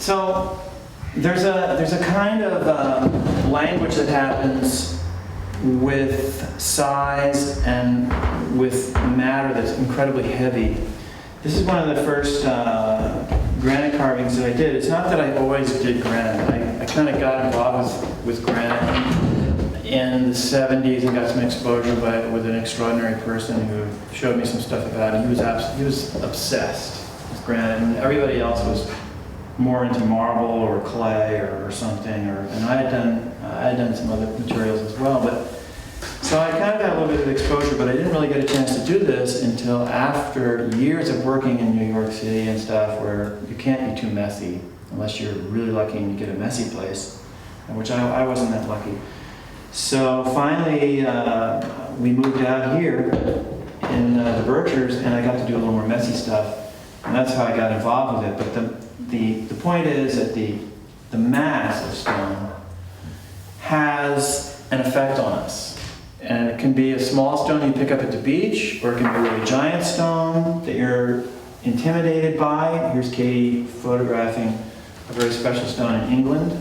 So there's a kind of language that happens with size and with matter that's incredibly heavy. This is one of the first granite carvings that I did. It's not that I always did granite. I kind of got involved with granite in the 70s and got some exposure with an extraordinary person who showed me some stuff about it. He was obsessed with granite, and everybody else was more into marble or clay or something. And I had done some other materials as well. But so I kind of got a little bit of exposure, but I didn't really get a chance to do this until after years of working in New York City and stuff, where you can't be too messy unless you're really lucky and you get a messy place, which I wasn't that lucky. So finally, we moved out here in the Berkshires, and I got to do a little more messy stuff, and that's how I got involved with it. But the point is that the mass of stone has an effect on us. And it can be a small stone you pick up at the beach, or it can be a really giant stone that you're intimidated by. Here's Katie photographing a very special stone in England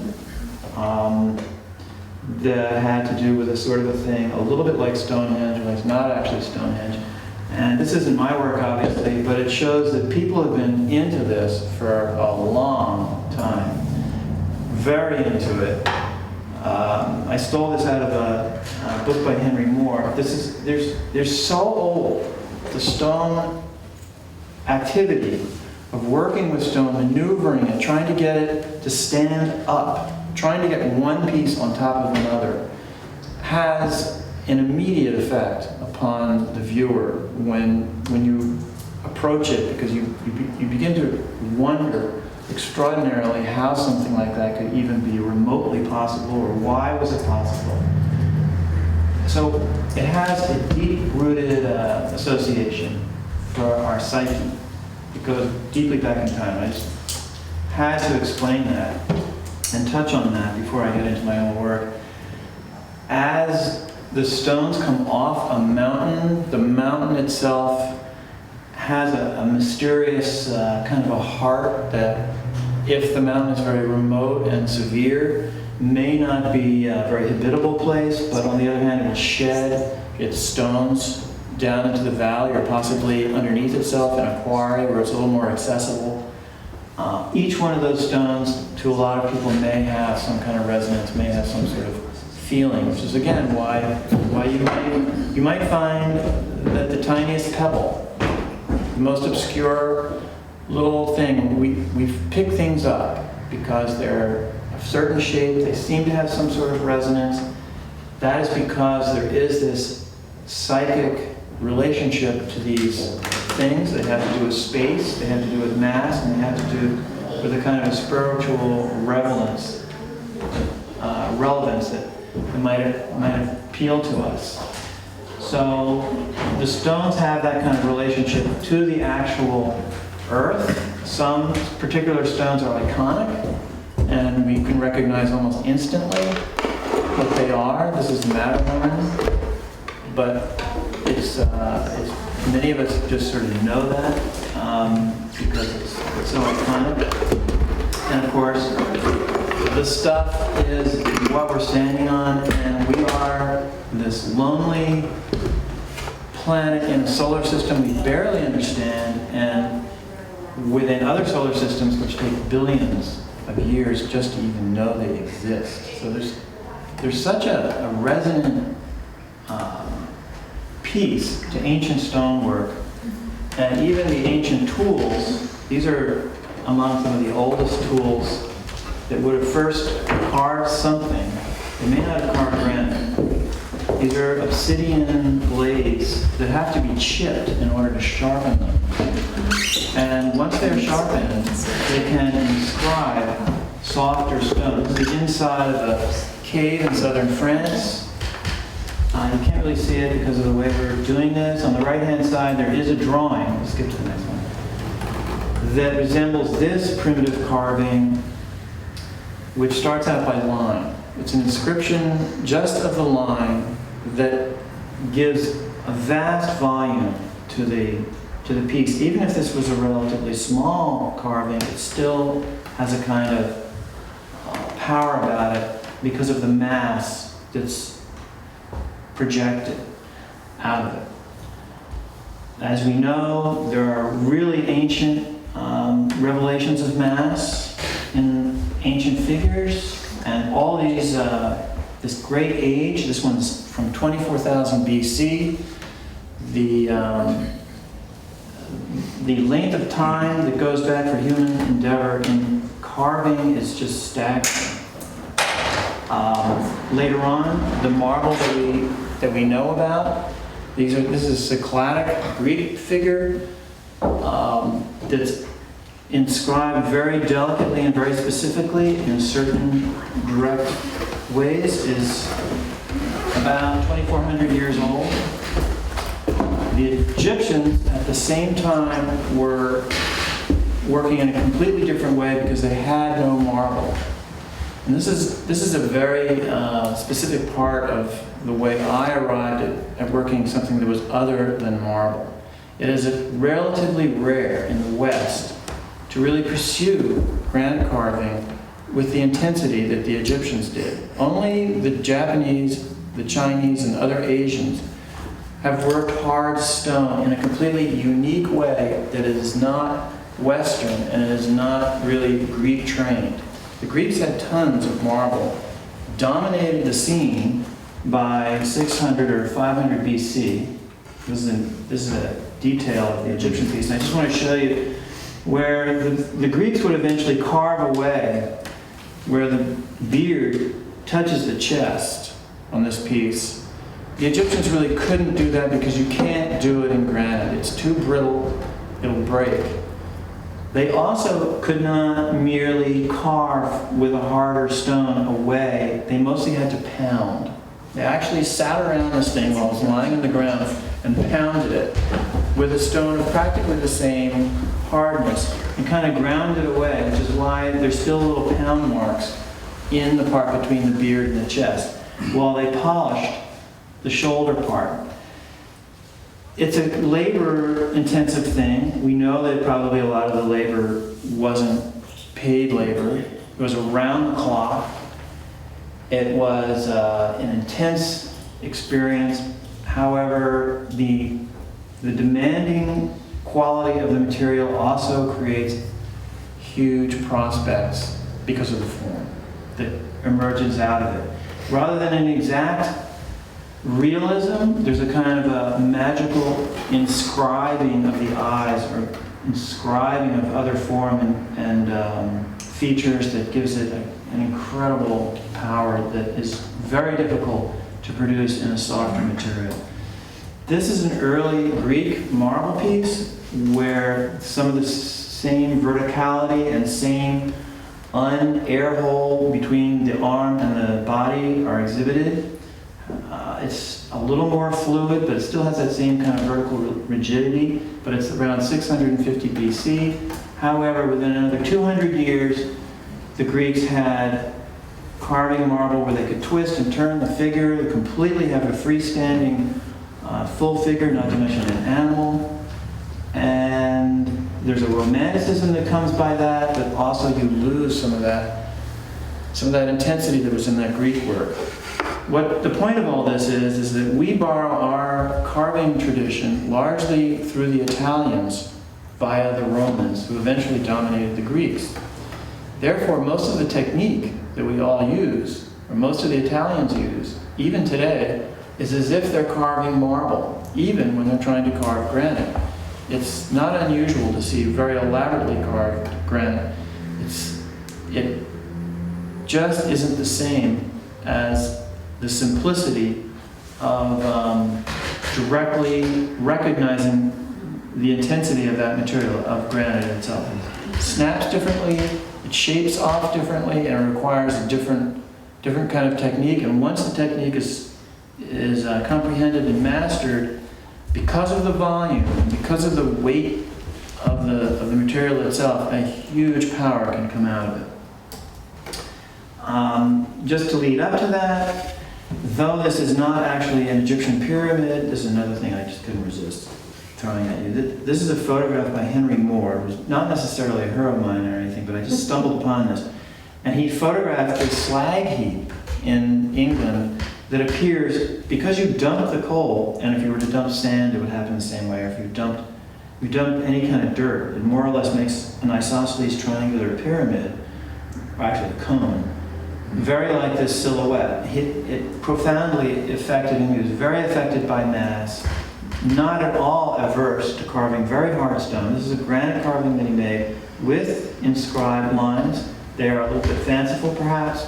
that had to do with a sort of a thing, a little bit like Stonehenge, but it's not actually Stonehenge. And this isn't my work, obviously, but it shows that people have been into this for a long time, very into it. I stole this out of a book by Henry Moore. They're so old, the stone activity of working with stone, maneuvering it, trying to get it to stand up, trying to get one piece on top of another, has an immediate effect upon the viewer when you approach it, because you begin to wonder extraordinarily how something like that could even be remotely possible, or why was it possible. So it has a deep-rooted association for our psyche. It goes deeply back in time. I just had to explain that and touch on that before I get into my own work. As the stones come off a mountain, the mountain itself has a mysterious kind of a heart that, if the mountain is very remote and severe, may not be a very habitable place, but on the other hand, it will shed its stones down into the valley, or possibly underneath itself in a quarry where it's a little more accessible. Each one of those stones, to a lot of people, may have some kind of resonance, may have some sort of feeling, which is again why you might find that the tiniest pebble, the most obscure little thing, we pick things up because they're of certain shape, they seem to have some sort of resonance. That is because there is this psychic relationship to these things that have to do with space, they have to do with mass, and they have to do with a kind of spiritual relevance that might appeal to us. So the stones have that kind of relationship to the actual earth. Some particular stones are iconic, and we can recognize almost instantly what they are. This is the Matterhorn, but it's many of us just sort of know that because it's so iconic. And of course, the stuff is what we're standing on, and we are this lonely planet in a solar system we barely understand, and within other solar systems which take billions of years just to even know they exist. So there's such a resonant piece to ancient stonework, and even the ancient tools. These are among some of the oldest tools that would have first carved something. They may not have carved granite. These are obsidian blades that have to be chipped in order to sharpen them. And once they're sharpened, they can inscribe softer stones. The inside of a cave in southern France. You can't really see it because of the way we're doing this. On the right-hand side, there is a drawing. Let's skip to the next one. That resembles this primitive carving, which starts out by line. It's an inscription just of the line that gives a vast volume to the to the piece. Even if this was a relatively small carving, it still has a kind of power about it because of the mass that's projected out of it. As we know, there are really ancient revelations of mass in ancient figures, and all these, this great age, this one's from 24,000 BC. The length of time that goes back for human endeavor in carving is just staggering. Later on, the marble that we know about, this is a Cycladic Greek figure that's inscribed very delicately and very specifically in certain direct ways, is about 2,400 years old. The Egyptians at the same time were working in a completely different way because they had no marble. And this is a very specific part of the way I arrived at working something that was other than marble. It is relatively rare in the West to really pursue granite carving with the intensity that the Egyptians did. Only the Japanese, the Chinese, and other Asians have worked hard stone in a completely unique way that is not Western and it is not really Greek trained. The Greeks had tons of marble, dominated the scene by 600 or 500 BC. This is a detail of the Egyptian piece, and I just want to show you where the Greeks would eventually carve away where the beard touches the chest on this piece. The Egyptians really couldn't do that because you can't do it in granite. It's too brittle, it'll break. They also could not merely carve with a harder stone away. They mostly had to pound. They actually sat around this thing while it was lying on the ground and pounded it with a stone of practically the same hardness and kind of ground it away, which is why there's still little pound marks in the part between the beard and the chest, while they polished the shoulder part. It's a labor-intensive thing. We know that probably a lot of the labor wasn't paid labor. It was around the clock. It was an intense experience. However, the demanding quality of the material also creates huge prospects because of the form that emerges out of it. Rather than an exact realism, there's a kind of a magical inscribing of the eyes or inscribing of other form and features that gives it an incredible power that is very difficult to produce in a softer material. This is an early Greek marble piece where some of the same verticality and same un-air hole between the arm and the body are exhibited. It's a little more fluid, but it still has that same kind of vertical rigidity, but it's around 650 BC. However, within another 200 years, the Greeks had carving marble where they could twist and turn the figure, completely have a freestanding full figure, not to mention an animal. And there's a romanticism that comes by that, but also you lose some of that intensity that was in that Greek work. What the point of all this is that we borrow our carving tradition largely through the Italians via the Romans, who eventually dominated the Greeks. Therefore, most of the technique that we all use, or most of the Italians use, even today, is as if they're carving marble, even when they're trying to carve granite. It's not unusual to see very elaborately carved granite. It just isn't the same as the simplicity of directly recognizing the intensity of that material, of granite itself. It snaps differently, it shapes off differently, and it requires a different kind of technique. And once the technique is comprehended and mastered, because of the volume, because of the weight of the material itself, a huge power can come out of it. Just to lead up to that, though this is not actually an Egyptian pyramid, this is another thing I just couldn't resist throwing at you. This is a photograph by Henry Moore. It was not necessarily a hero of mine or anything, but I just stumbled upon this. And he photographed a slag heap in England that appears, because you dump the coal, and if you were to dump sand, it would happen the same way. Or if you dump any kind of dirt, it more or less makes an isosceles triangular pyramid, or actually a cone, very like this silhouette. It profoundly affected him. He was very affected by mass, not at all averse to carving very hard stone. This is a granite carving that he made with inscribed lines. They are a little bit fanciful, perhaps,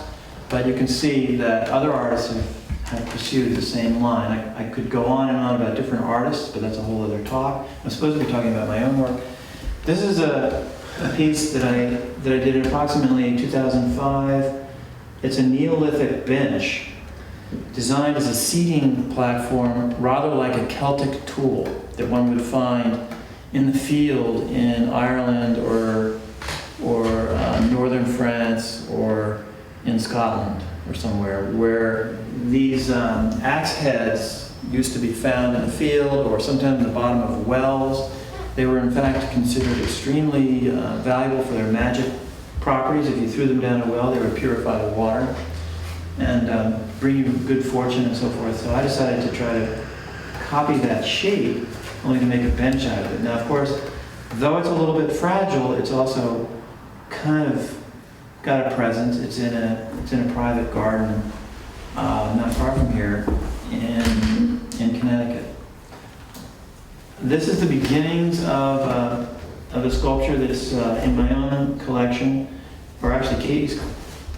but you can see that other artists have pursued the same line. I could go on and on about different artists, but that's a whole other talk. I'm supposed to be talking about my own work. This is a piece that I did in approximately 2005. It's a Neolithic bench designed as a seating platform, rather like a Celtic tool that one would find in the field in Ireland or northern France or in Scotland or somewhere, where these axe heads used to be found in the field or sometimes in the bottom of wells. They were in fact considered extremely valuable for their magic properties. If you threw them down a well, they would purify the water and bring you good fortune and so forth. So I decided to try to copy that shape, only to make a bench out of it. Now, of course, though it's a little bit fragile, it's also kind of got a presence. It's in a private garden not far from here in Connecticut. This is the beginnings of a sculpture that's in my own collection, or actually Katie's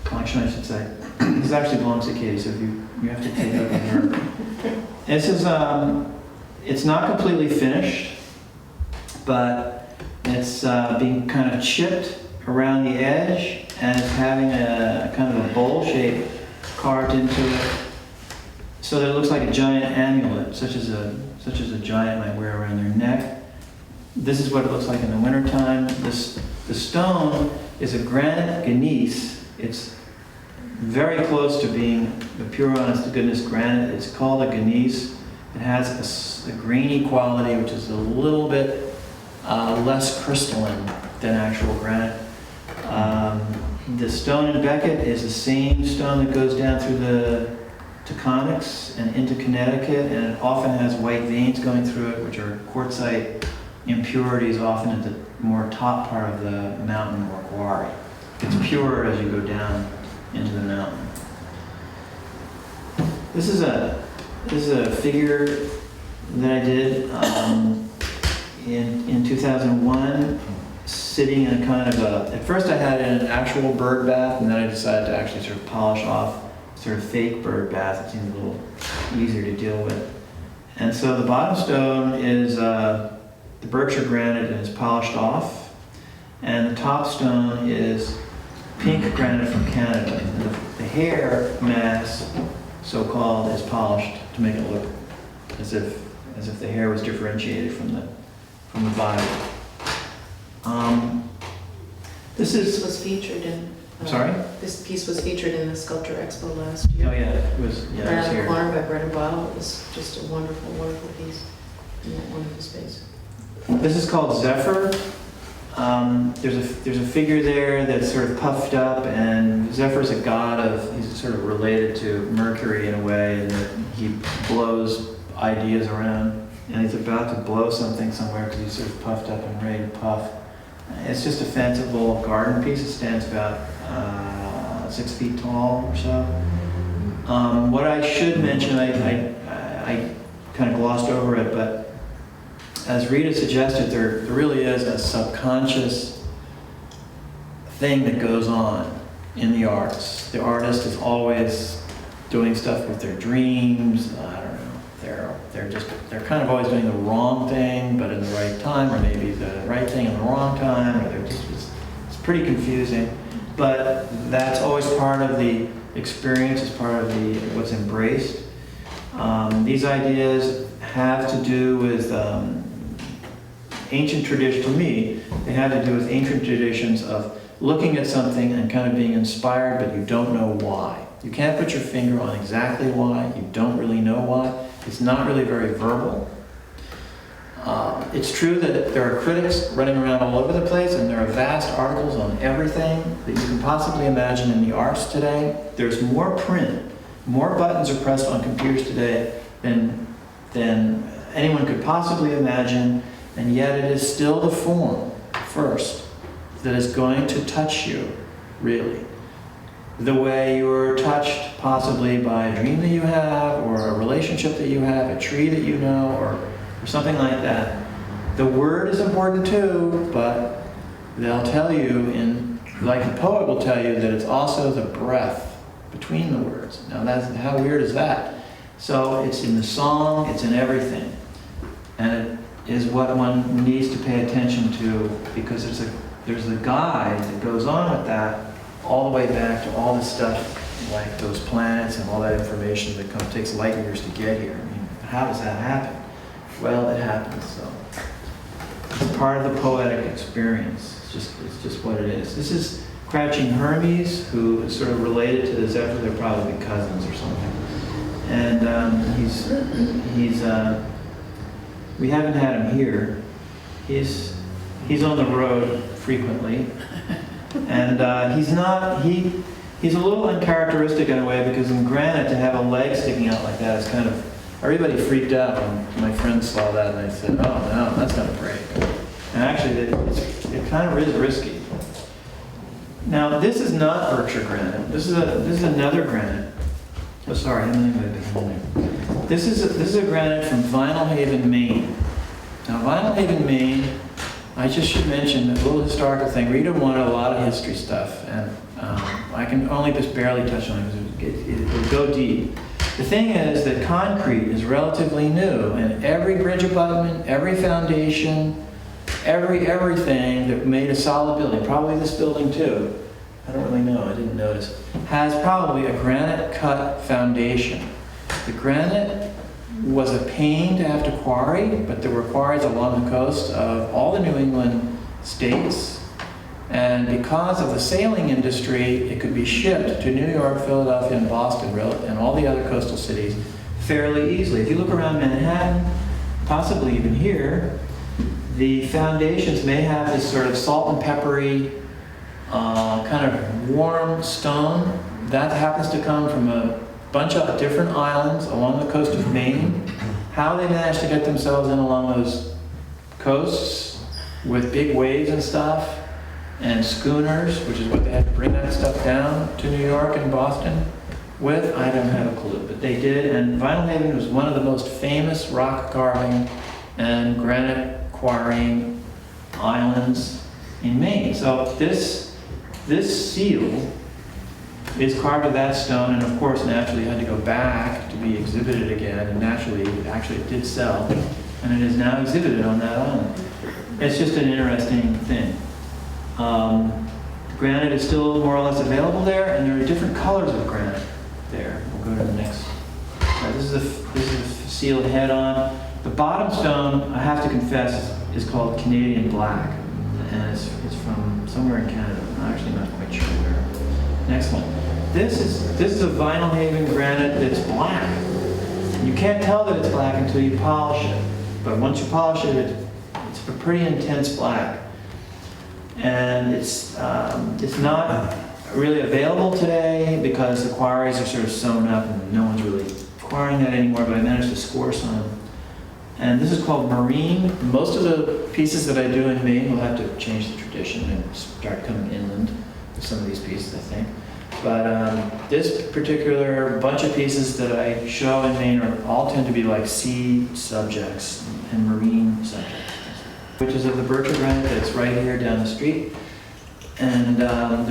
collection, I should say. This actually belongs to Katie, so you have to take it up with her. This is it's not completely finished, but it's being kind of chipped around the edge, and it's having a kind of a bowl shape carved into it, so that it looks like a giant amulet, such as a giant might wear around their neck. This is what it looks like in the wintertime. The stone is a granite gneiss. It's very close to being the pure, honest-to-goodness granite. It's called a gneiss. It has a grainy quality, which is a little bit less crystalline than actual granite. The stone in Becket is the same stone that goes down through the Taconics and into Connecticut, and it often has white veins going through it, which are quartzite impurities, often at the more top part of the mountain or quarry. It's purer as you go down into the mountain. This is a figure that I did in 2001, sitting in a kind of at first I had it in an actual bird bath, and then I decided to actually sort of polish off sort of fake bird bath. It seemed a little easier to deal with. And so the bottom stone is the Berkshire granite, and is polished off, and the top stone is pink granite from Canada. And the hair mass, so-called, is polished to make it look as if the hair was differentiated from the body. This was featured in. Sorry? This piece was featured in the Sculpture Expo last year. Oh yeah, it was. Yeah, Right it was on the here. corner by Bread and Bottle. It was just a wonderful, wonderful piece in that wonderful space. This is called Zephyr. There's a figure there that's sort of puffed up, and Zephyr's a god he's sort of related to Mercury in a way, and that he blows ideas around, and he's about to blow something somewhere because he's sort of puffed up and ready to puff. It's just a fanciful garden piece. It stands about 6 feet tall or so. What I should mention, I kind of glossed over it, but as Rita suggested, there really is a subconscious thing that goes on in the arts. The artist is always doing stuff with their dreams. I don't know. They're kind of always doing the wrong thing, but in the right time, or maybe the right thing in the wrong time, or it's pretty confusing. But that's always part of the experience, it's part of what's embraced. These ideas have to do with ancient tradition. To me, they have to do with ancient traditions of looking at something and kind of being inspired, but you don't know why. You can't put your finger on exactly why. You don't really know why. It's not really very verbal. It's true that there are critics running around all over the place, and there are vast articles on everything that you can possibly imagine in the arts today. There's more print, more buttons are pressed on computers today than anyone could possibly imagine, and yet it is still the form, first, that is going to touch you, really. The way you're touched possibly by a dream that you have, or a relationship that you have, a tree that you know, or something like that. The word is important too, but they'll tell you, like the poet will tell you, that it's also the breath between the words. Now how weird is that? So it's in the song, it's in everything. And it is what one needs to pay attention to, because there's a guide that goes on with that, all the way back to all the stuff like those planets and all that information that takes light years to get here. I mean, how does that happen? Well, it happens, so. It's part of the poetic experience. It's just what it is. This is Crouching Hermes, who is sort of related to the Zephyr. They're probably cousins or something. And we haven't had him here. He's on the road frequently. And he's a little uncharacteristic in a way, because in granite to have a leg sticking out like that is kind of, everybody freaked out when my friends saw that, and they said, oh no, that's gonna break. And actually it kind of is risky. Now this is not Berkshire granite. This is another granite. Oh sorry, I'm behind there. This is a granite from Vinyl Haven, Maine. Now Vinyl Haven, Maine, I just should mention a little historical thing. Rita wanted a lot of history stuff, and I can only just barely touch on it because it will go deep. The thing is that concrete is relatively new, and every bridge abutment, every foundation, everything that made a solid building, probably this building too, I don't really know, I didn't notice, has probably a granite cut foundation. The granite was a pain to have to quarry, but there were quarries along the coast of all the New England states. And because of the sailing industry, it could be shipped to New York, Philadelphia, and Boston, and all the other coastal cities fairly easily. If you look around Manhattan, possibly even here, the foundations may have this sort of salt and peppery, kind of warm stone. That happens to come from a bunch of different islands along the coast of Maine. How they managed to get themselves in along those coasts with big waves and stuff, and schooners, which is what they had to bring that stuff down to New York and Boston with, I don't have a clue, but they did. And Vinyl Haven was one of the most famous rock carving and granite quarrying islands in Maine. So this seal is carved of that stone, and of course naturally had to go back to be exhibited again, and naturally it did sell, and it is now exhibited on that island. It's just an interesting thing. Granite is still more or less available there, and there are different colors of granite there. We'll go to the next. This is a sealed head-on. The bottom stone, I have to confess, is called Canadian Black, and it's from somewhere in Canada. I'm actually not quite sure where. Next one. This is a Vinyl Haven granite that's black. You can't tell that it's black until you polish it, but once you polish it, it's a pretty intense black. And it's not really available today because the quarries are sort of sewn up and no one's really quarrying that anymore, but I managed to score some. And this is called marine. Most of the pieces that I do in Maine will have to change the tradition and start coming inland with some of these pieces, I think. But this particular bunch of pieces that I show in Maine all tend to be like sea subjects and marine subjects, which is of the Berkshire granite that's right here down the street. And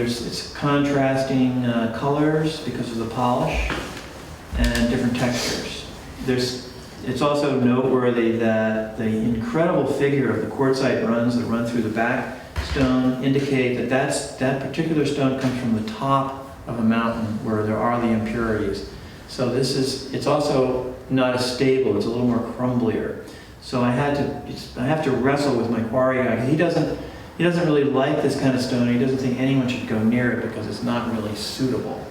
it's contrasting colors because of the polish and different textures. It's also noteworthy that the incredible figure of the quartzite runs that run through the back stone indicate that that particular stone comes from the top of a mountain where there are the impurities. So it's also not as stable, it's a little more crumblier. So I have to wrestle with my quarry guy. He doesn't really like this kind of stone. He doesn't think anyone should go near it because it's not really suitable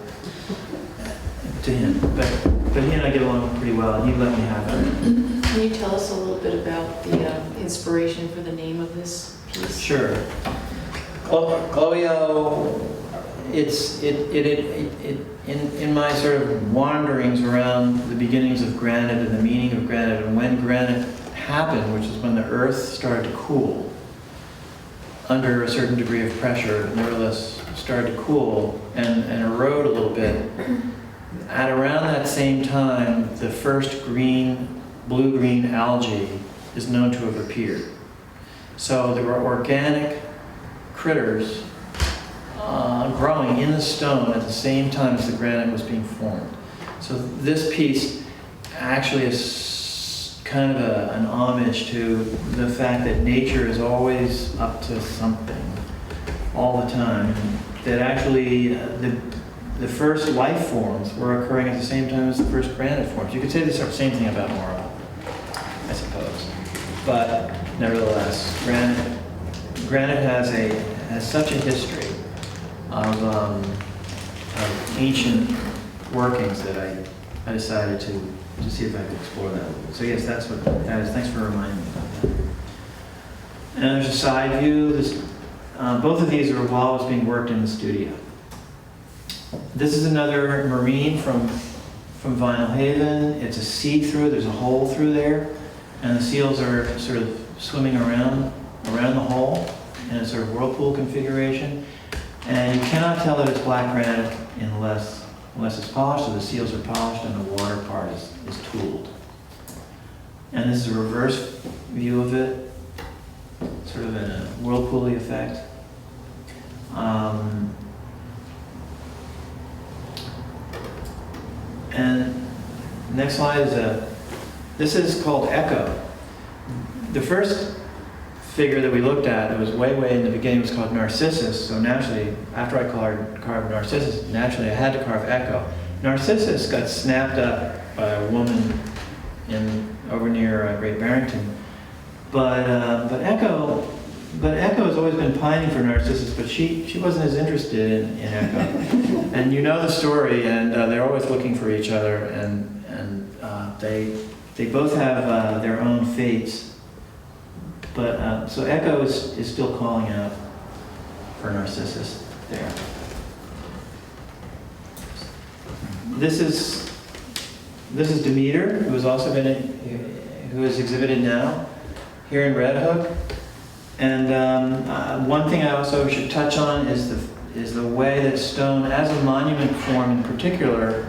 to him. But he and I get along pretty well, and he let me have it. Can you tell us a little bit about the inspiration for the name of this piece? Sure. Clovio, in my sort of wanderings around the beginnings of granite and the meaning of granite and when granite happened, which is when the earth started to cool under a certain degree of pressure, more or less started to cool and erode a little bit. At around that same time, the first blue-green algae is known to have appeared. So there were organic critters growing in the stone at the same time as the granite was being formed. So this piece actually is kind of an homage to the fact that nature is always up to something all the time. That actually the first life forms were occurring at the same time as the first granite forms. You could say the same thing about marble, I suppose. But nevertheless, granite has such a history of ancient workings that I decided to see if I could explore that. So yes, that's what that is. Thanks for reminding me about that. And there's a side view. Both of these are while I was being worked in the studio. This is another marine from Vinyl Haven. It's a see-through. There's a hole through there, and the seals are sort of swimming around the hole in a sort of whirlpool configuration. And you cannot tell that it's black granite unless it's polished. So the seals are polished and the water part is tooled. And this is a reverse view of it, sort of in a whirlpool-y effect. And next slide is this is called Echo. The first figure that we looked at, it was way in the beginning, was called Narcissus. So naturally, after I carved Narcissus, naturally I had to carve Echo. Narcissus got snapped up by a woman over near Great Barrington. But Echo has always been pining for Narcissus, but she wasn't as interested in Echo. And you know the story, and they're always looking for each other, and they both have their own fates. But so Echo is still calling out for Narcissus there. This is Demeter, who is exhibited now here in Red Hook. And one thing I also should touch on is the way that stone, as a monument form in particular,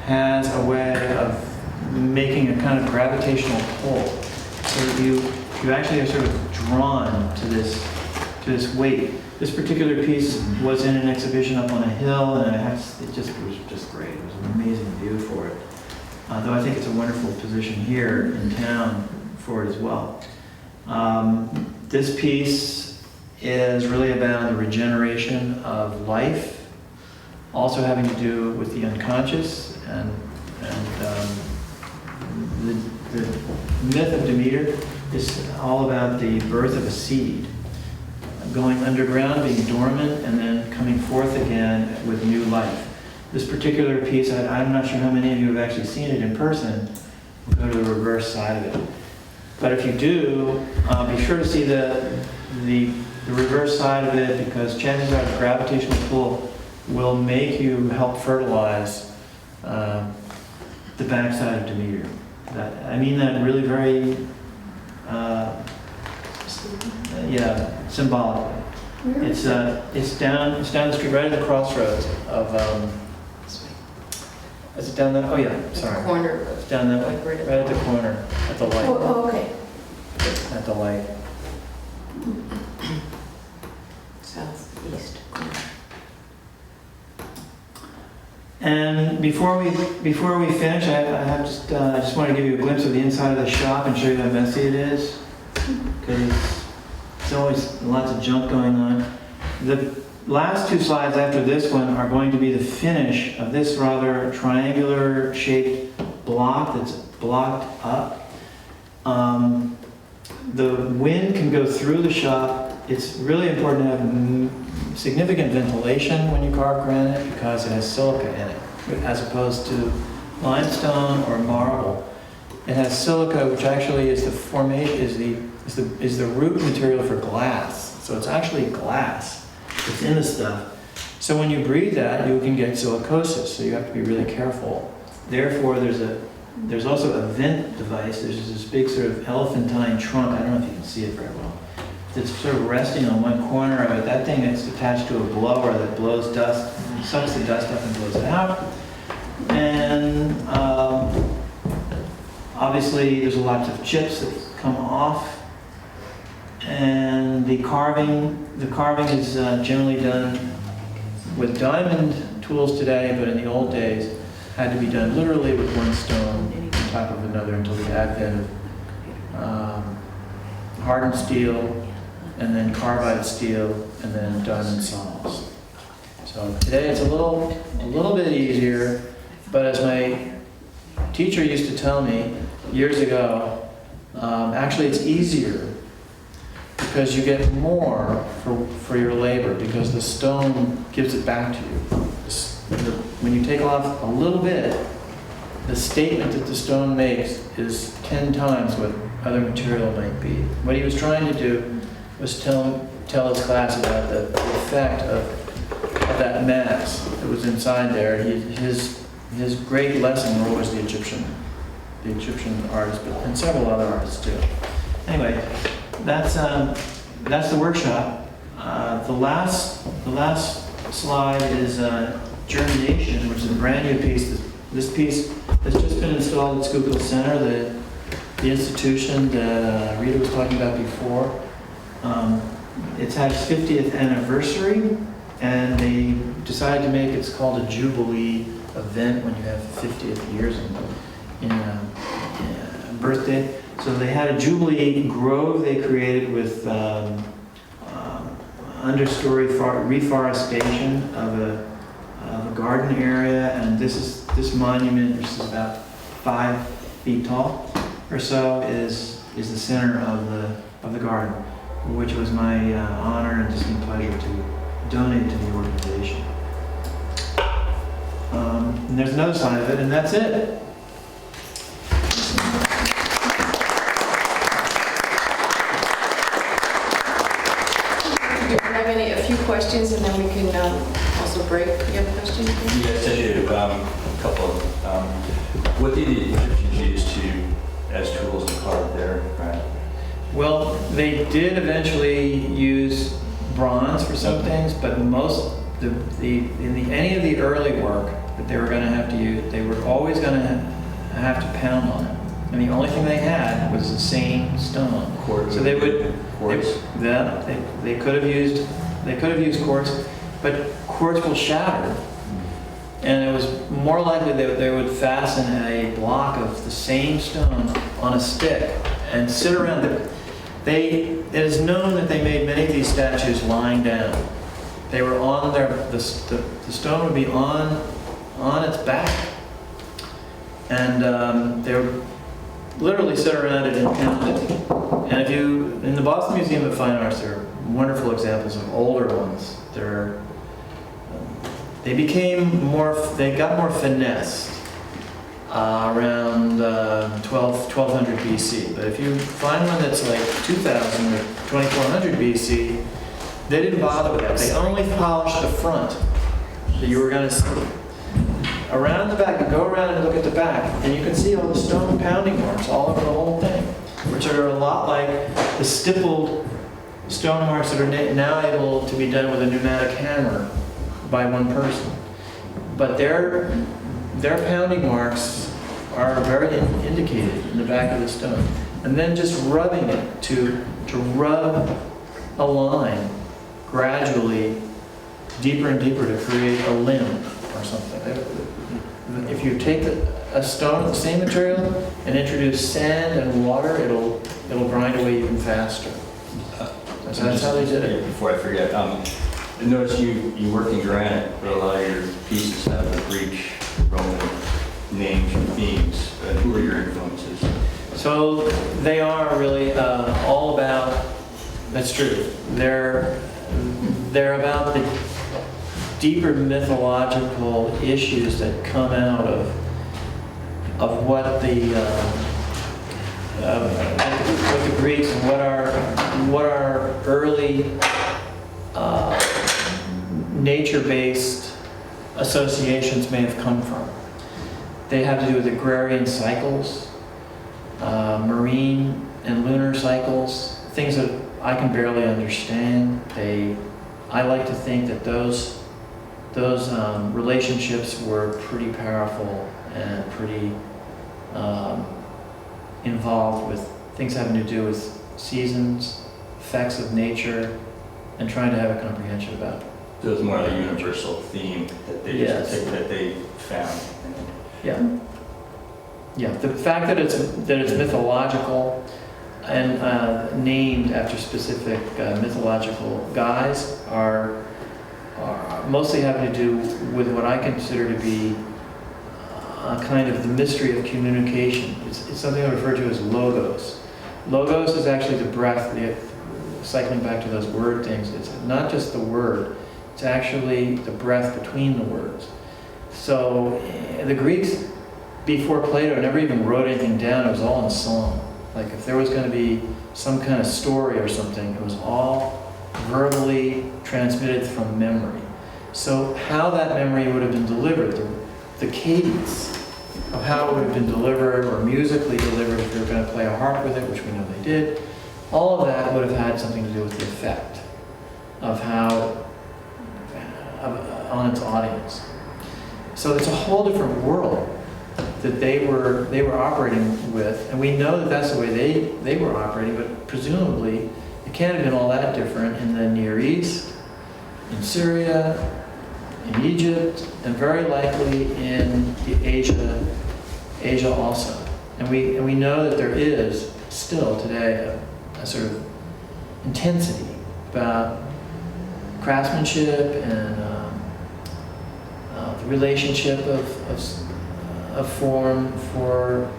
has a way of making a kind of gravitational pull. So you actually are sort of drawn to this weight. This particular piece was in an exhibition up on a hill, and it was just great. It was an amazing view for it. Though I think it's a wonderful position here in town for it as well. This piece is really about the regeneration of life, also having to do with the unconscious, and the myth of Demeter is all about the birth of a seed, going underground, being dormant, and then coming forth again with new life. This particular piece, I'm not sure how many of you have actually seen it in person. We'll go to the reverse side of it. But if you do, be sure to see the reverse side of it, because chances are the gravitational pull will make you help fertilize the backside of Demeter. I mean that really very, symbolically. It's down the street, right at the crossroads of. Is it down that? Oh yeah, sorry. The corner. It's down that way, right at the corner, at the light. Oh, okay. At the light. Southeast corner. And before we finish, I just want to give you a glimpse of the inside of the shop and show you how messy it is, because it's always lots of junk going on. The last two slides after this one are going to be the finish of this rather triangular shaped block that's blocked up. The wind can go through the shop. It's really important to have significant ventilation when you carve granite, because it has silica in it, as opposed to limestone or marble. It has silica, which actually is the formation, is the root material for glass. So it's actually glass. It's in the stuff. So when you breathe that, you can get silicosis. So you have to be really careful. Therefore, there's also a vent device. There's this big sort of elephantine trunk. I don't know if you can see it very well. It's sort of resting on one corner of it. That thing is attached to a blower that blows dust, sucks the dust up and blows it out. And obviously there's lots of chips that come off. And the carving is generally done with diamond tools today, but in the old days had to be done literally with one stone on top of another until the advent of hardened steel, and then carbide steel, and then diamond saws. So today it's a little bit easier, but as my teacher used to tell me years ago, actually it's easier because you get more for your labor because the stone gives it back to you. When you take off a little bit, the statement that the stone makes is 10 times what other material might be. What he was trying to do was tell his class about the effect of that mass that was inside there. His great lesson were always the Egyptian artists, and several other artists too. Anyway, that's the workshop. The last slide is germination, which is a brand new piece. This piece has just been installed at Schuylkill Center, the institution that Rita was talking about before. It's had its 50th anniversary, and they decided to make it's called a Jubilee event when you have 50th years in a birthday. So they had a Jubilee grove they created with understory reforestation of a garden area, and this monument, which is about 5 feet tall or so, is the center of the garden, which was my honor and distinct pleasure to donate to the organization. And there's another side of it, and that's it. Do you have a few questions, and then we can also break? You have questions? Yes, I do. A couple. What did the Egyptians use as tools to carve their granite? Well, they did eventually use bronze for some things, but most any of the early work that they were going to have to use, they were always going to have to pound on it. And the only thing they had was the same stone. Quartz. So they would Quartz. they could have used quartz, but quartz will shatter. And it was more likely that they would fasten a block of the same stone on a stick and sit around it. It is known that they made many of these statues lying down. They were on the stone would be on its back, and they would literally sit around it and pound it. And in the Boston Museum of Fine Arts, there are wonderful examples of older ones. They got more finessed around 1200 BC. But if you find one that's like 2000 or 2400 BC, they didn't bother with that. They only polished the front that you were going to see. Around the back, you go around and look at the back, and you can see all the stone pounding marks all over the whole thing, which are a lot like the stippled stone marks that are now able to be done with a pneumatic hammer by one person. But their pounding marks are very indicated in the back of the stone. And then just rubbing it to rub a line gradually deeper and deeper to create a limb or something. If you take a stone of the same material and introduce sand and water, it'll grind away even faster. So that's how they did it. Before I forget, I noticed you work in granite, but a lot of your pieces have the Greek, Roman names and themes. Who are your influences? So they are really all about, that's true, they're about the deeper mythological issues that come out of what the with the Greeks and what our early nature-based associations may have come from. They have to do with agrarian cycles, marine and lunar cycles, things that I can barely understand. I like to think that those relationships were pretty powerful and pretty involved with things having to do with seasons, effects of nature, and trying to have a comprehension about it. So it's more like a universal theme that they Yes. that they found. Yeah. Yeah, the fact that it's mythological and named after specific mythological guys are mostly having to do with what I consider to be kind of the mystery of communication. It's something I refer to as logos. Logos is actually the breath, cycling back to those word things. It's not just the word, it's actually the breath between the words. So the Greeks, before Plato, never even wrote anything down. It was all in song. Like if there was going to be some kind of story or something, it was all verbally transmitted from memory. So how that memory would have been delivered, the cadence of how it would have been delivered or musically delivered if they were going to play a harp with it, which we know they did, all of that would have had something to do with the effect of how, on its audience. So it's a whole different world that they were operating with, and we know that that's the way they were operating, but presumably it can't have been all that different in the Near East, in Syria, in Egypt, and very likely in Asia also. And we know that there is still today a sort of intensity about craftsmanship and the relationship of form for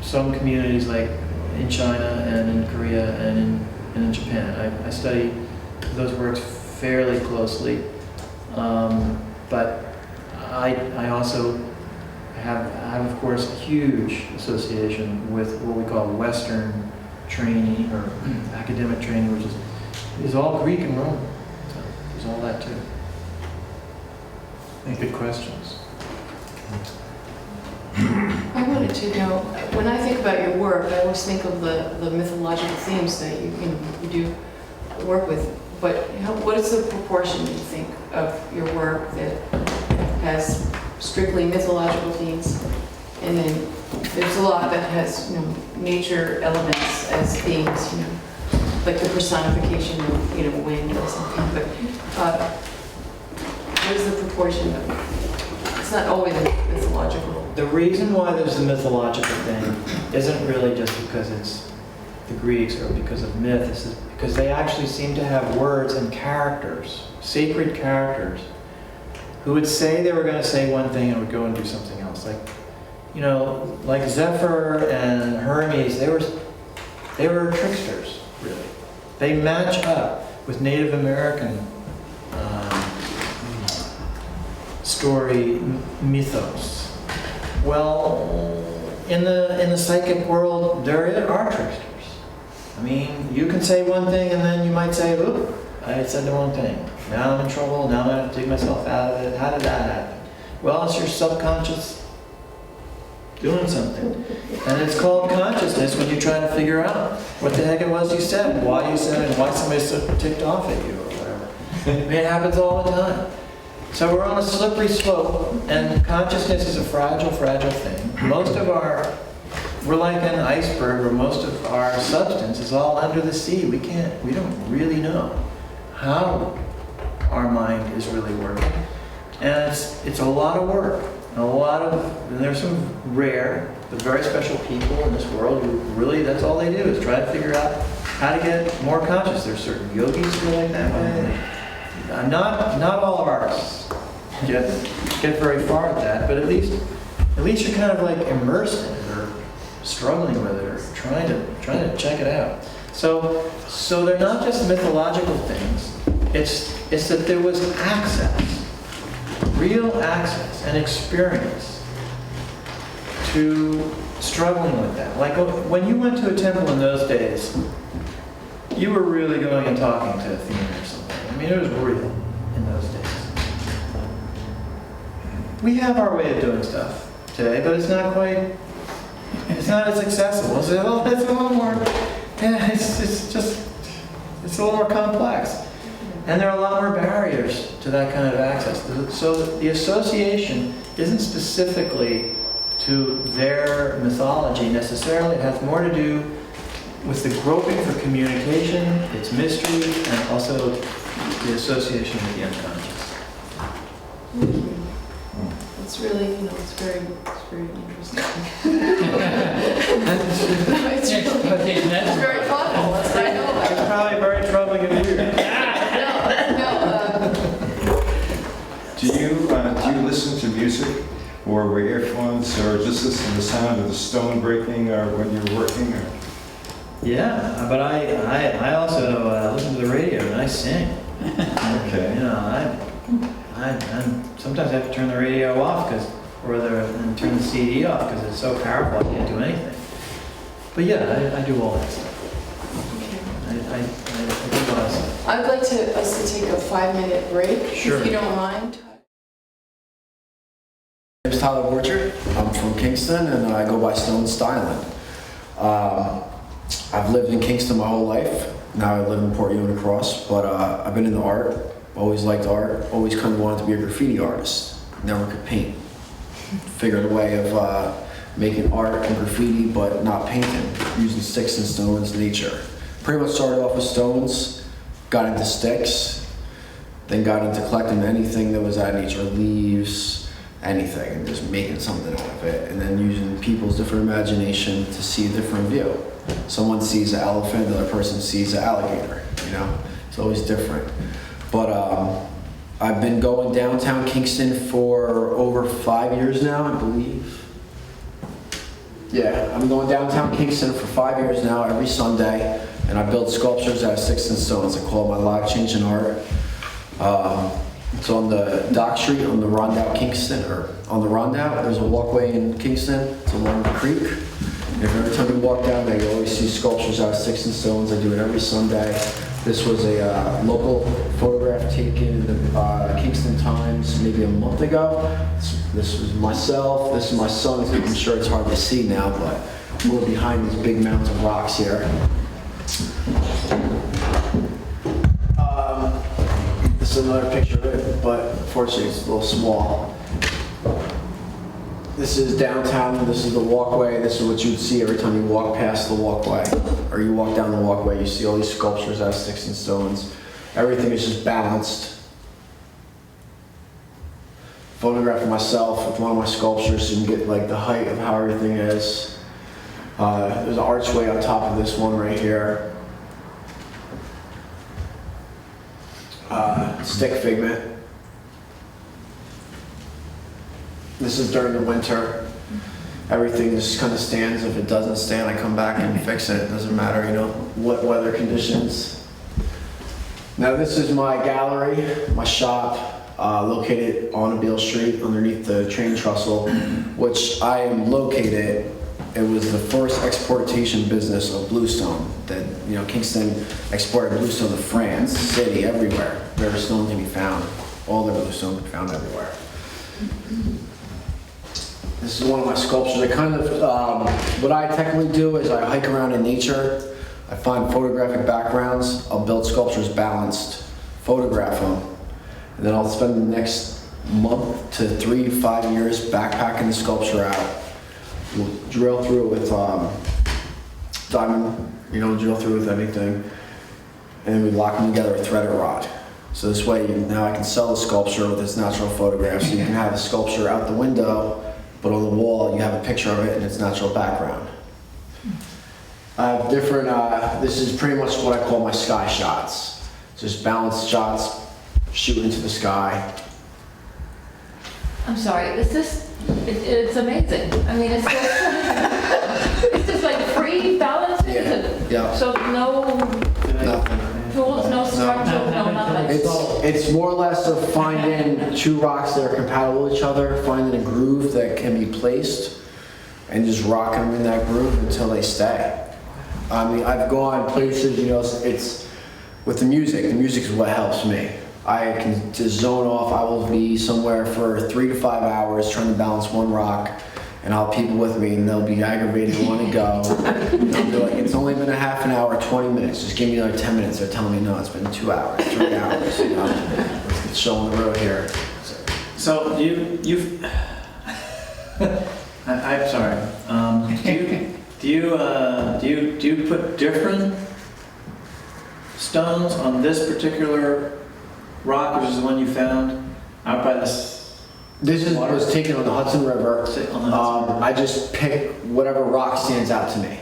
some communities, like in China and in Korea and in Japan. I study those works fairly closely, but I also have of course a huge association with what we call Western training or academic training, which is all Greek and Roman. So there's all that too. Good questions. I wanted to know, when I think about your work, I always think of the mythological themes that you do work with, but what is the proportion, do you think, of your work that has strictly mythological themes? And then there's a lot that has, nature elements as themes, like the personification of, wind or something, but what is the proportion of, it's not always mythological. The reason why there's the mythological thing isn't really just because it's the Greeks or because of myth. It's because they actually seem to have words and characters, sacred characters, who would say they were going to say one thing and would go and do something else. Like Zephyr and Hermes, they were tricksters, really. They match up with Native American story mythos. Well, in the psychic world, there are tricksters. I mean, you can say one thing and then you might say, oop, I said the wrong thing. Now I'm in trouble, now I have to dig myself out of it. How did that happen? Well, it's your subconscious doing something. And it's called consciousness when you try to figure out what the heck it was you said, why you said it, and why somebody's so ticked off at you or whatever. I mean, it happens all the time. So we're on a slippery slope, and consciousness is a fragile, fragile thing. We're like an iceberg where most of our substance is all under the sea. We don't really know how our mind is really working. And it's a lot of work. And there's some rare, but very special people in this world who really, that's all they do is try to figure out how to get more conscious. There's certain yogis who are like that way. Not all artists get very far at that, but at least you're kind of like immersed in it or struggling with it or trying to check it out. So they're not just mythological things. It's that there was access, real access and experience to struggling with that. Like when you went to a temple in those days, you were really going and talking to Athena or something. I mean, it was real in those days. We have our way of doing stuff today, but it's not as accessible. It's a little more, yeah, it's a little more complex. And there are a lot more barriers to that kind of access. So the association isn't specifically to their mythology necessarily. It has more to do with the groping for communication, its mystery, and also the association with the unconscious. It's really, it's very interesting. It's very thoughtful, that's what I know about it. It's probably very troubling of you. Do you listen to music or wear earphones or just listen to the sound of the stone breaking or when you're working? Or? Yeah, but I also listen to the radio and I sing. Okay. I'm sometimes I have to turn the radio off and turn the CD off because it's so powerful I can't do anything. But yeah, I do all that stuff. I do a lot of stuff. I'd like us to take a 5-minute break, Sure. if you don't mind. My name's Tyler Borchert. I'm from Kingston and I go by Stone Styling. I've lived in Kingston my whole life. Now I live in Port Ewing Cross, but I've been into art, always liked art, always kind of wanted to be a graffiti artist. Never could paint. Figured a way of making art and graffiti but not painting, using sticks and stones, nature. Pretty much started off with stones, got into sticks, then got into collecting anything that was out of nature, leaves, anything, and just making something out of it, and then using people's different imagination to see a different view. Someone sees an elephant, the other person sees an alligator, It's always different. But I've been going downtown Kingston for over 5 years now, I believe. Yeah, I'm going downtown Kingston for 5 years now, every Sunday, and I build sculptures out of sticks and stones. I call it my life changing art. It's on the Dock Street on the Rondout Kingston, or on the Rondout. There's a walkway in Kingston. It's along the creek. And every time you walk down there, you always see sculptures out of sticks and stones. I do it every Sunday. This was a local photograph taken in the Kingston Times maybe a month ago. This was myself. This is my son. I'm sure it's hard to see now, but we're behind these big mounds of rocks here. This is another picture of it, but unfortunately it's a little small. This is downtown, this is the walkway, this is what you'd see every time you walk past the walkway, or you walk down the walkway, you see all these sculptures out of sticks and stones. Everything is just balanced. Photographed myself with one of my sculptures so you can get like the height of how everything is. There's an archway on top of this one right here. Stick figment. This is during the winter. Everything just kind of stands. If it doesn't stand, I come back and fix it. It doesn't matter, what weather conditions. Now this is my gallery, my shop, located on Beale Street underneath the train trestle, which I am located. It was the first exportation business of bluestone. That Kingston exported bluestone to France, city, everywhere. Where stone can be found, all the bluestone can be found everywhere. This is one of my sculptures. I kind of, what I technically do is I hike around in nature. I find photographic backgrounds. I'll build sculptures balanced, photograph them, and then I'll spend the next month to 3 to 5 years backpacking the sculpture out. We'll drill through it with diamond, drill through with anything, and then we lock them together with threaded rod. So this way, now I can sell the sculpture with its natural photograph. So you can have the sculpture out the window, but on the wall you have a picture of it in its natural background. I have different. This is pretty much what I call my sky shots. Just balanced shots, shooting into the sky. I'm sorry, it's amazing. I mean, it's just like free balancing? Yeah. So no Nothing. tools, no structure, no nothing? It's more or less of finding two rocks that are compatible with each other, finding a groove that can be placed, and just rocking them in that groove until they stay. I mean, I've gone places, you know, it's with the music is what helps me. I can just zone off. I will be somewhere for 3 to 5 hours trying to balance one rock, and I'll have people with me, and they'll be aggravated and want to go. And I'll be like, it's only been a half an hour, 20 minutes. Just give me another 10 minutes. They're telling me, no, it's been 2 hours, 3 hours. You know, let's get show on the road here. So you've, I'm sorry. Do you put different stones on this particular rock, which is the one you found out by this? This was taken on the Hudson River. I just pick whatever rock stands out to me.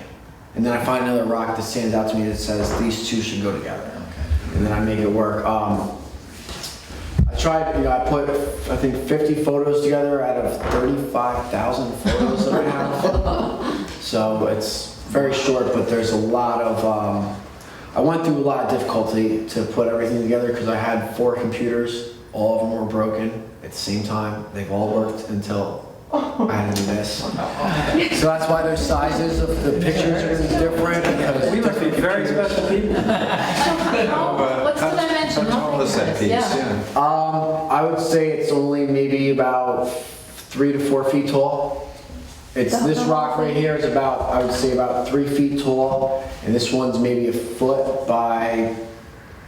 And then I find another rock that stands out to me that says these two should go together. Okay. And then I make it work. I tried, you know, I put, I think, 50 photos together out of 35,000 photos that I have. So it's very short, but there's a lot of, I went through a lot of difficulty to put everything together because I had 4 computers. All of them were broken at the same time. They've all worked until I had to do this. So that's why their sizes of the pictures are different. Because We must be very special people. What's the dimension? How tall is that piece? Yeah. I would say it's only maybe about 3 to 4 feet tall. It's this rock right here is about, I would say, about 3 feet tall, and this one's maybe a foot by,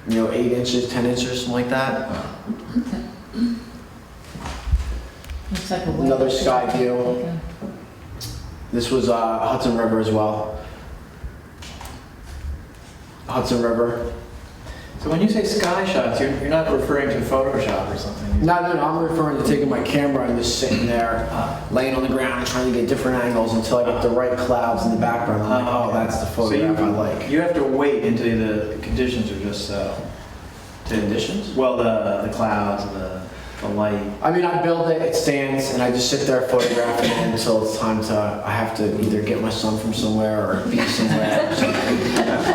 you know, 8 inches, 10 inches, something like that. Looks like a wave. Another sky view. This was Hudson River as well. Hudson River. So when you say sky shots, you're not referring to Photoshop or something? No, I'm referring to taking my camera and just sitting there, laying on the ground, trying to get different angles until I get the right clouds in the background. I'm like, oh, that's the photograph I like. You have to wait until the conditions are just so. Conditions? Well, the clouds, the light. I mean, I build it, it stands, and I just sit there photographing it until it's time to, I have to either get my son from somewhere or be somewhere or something.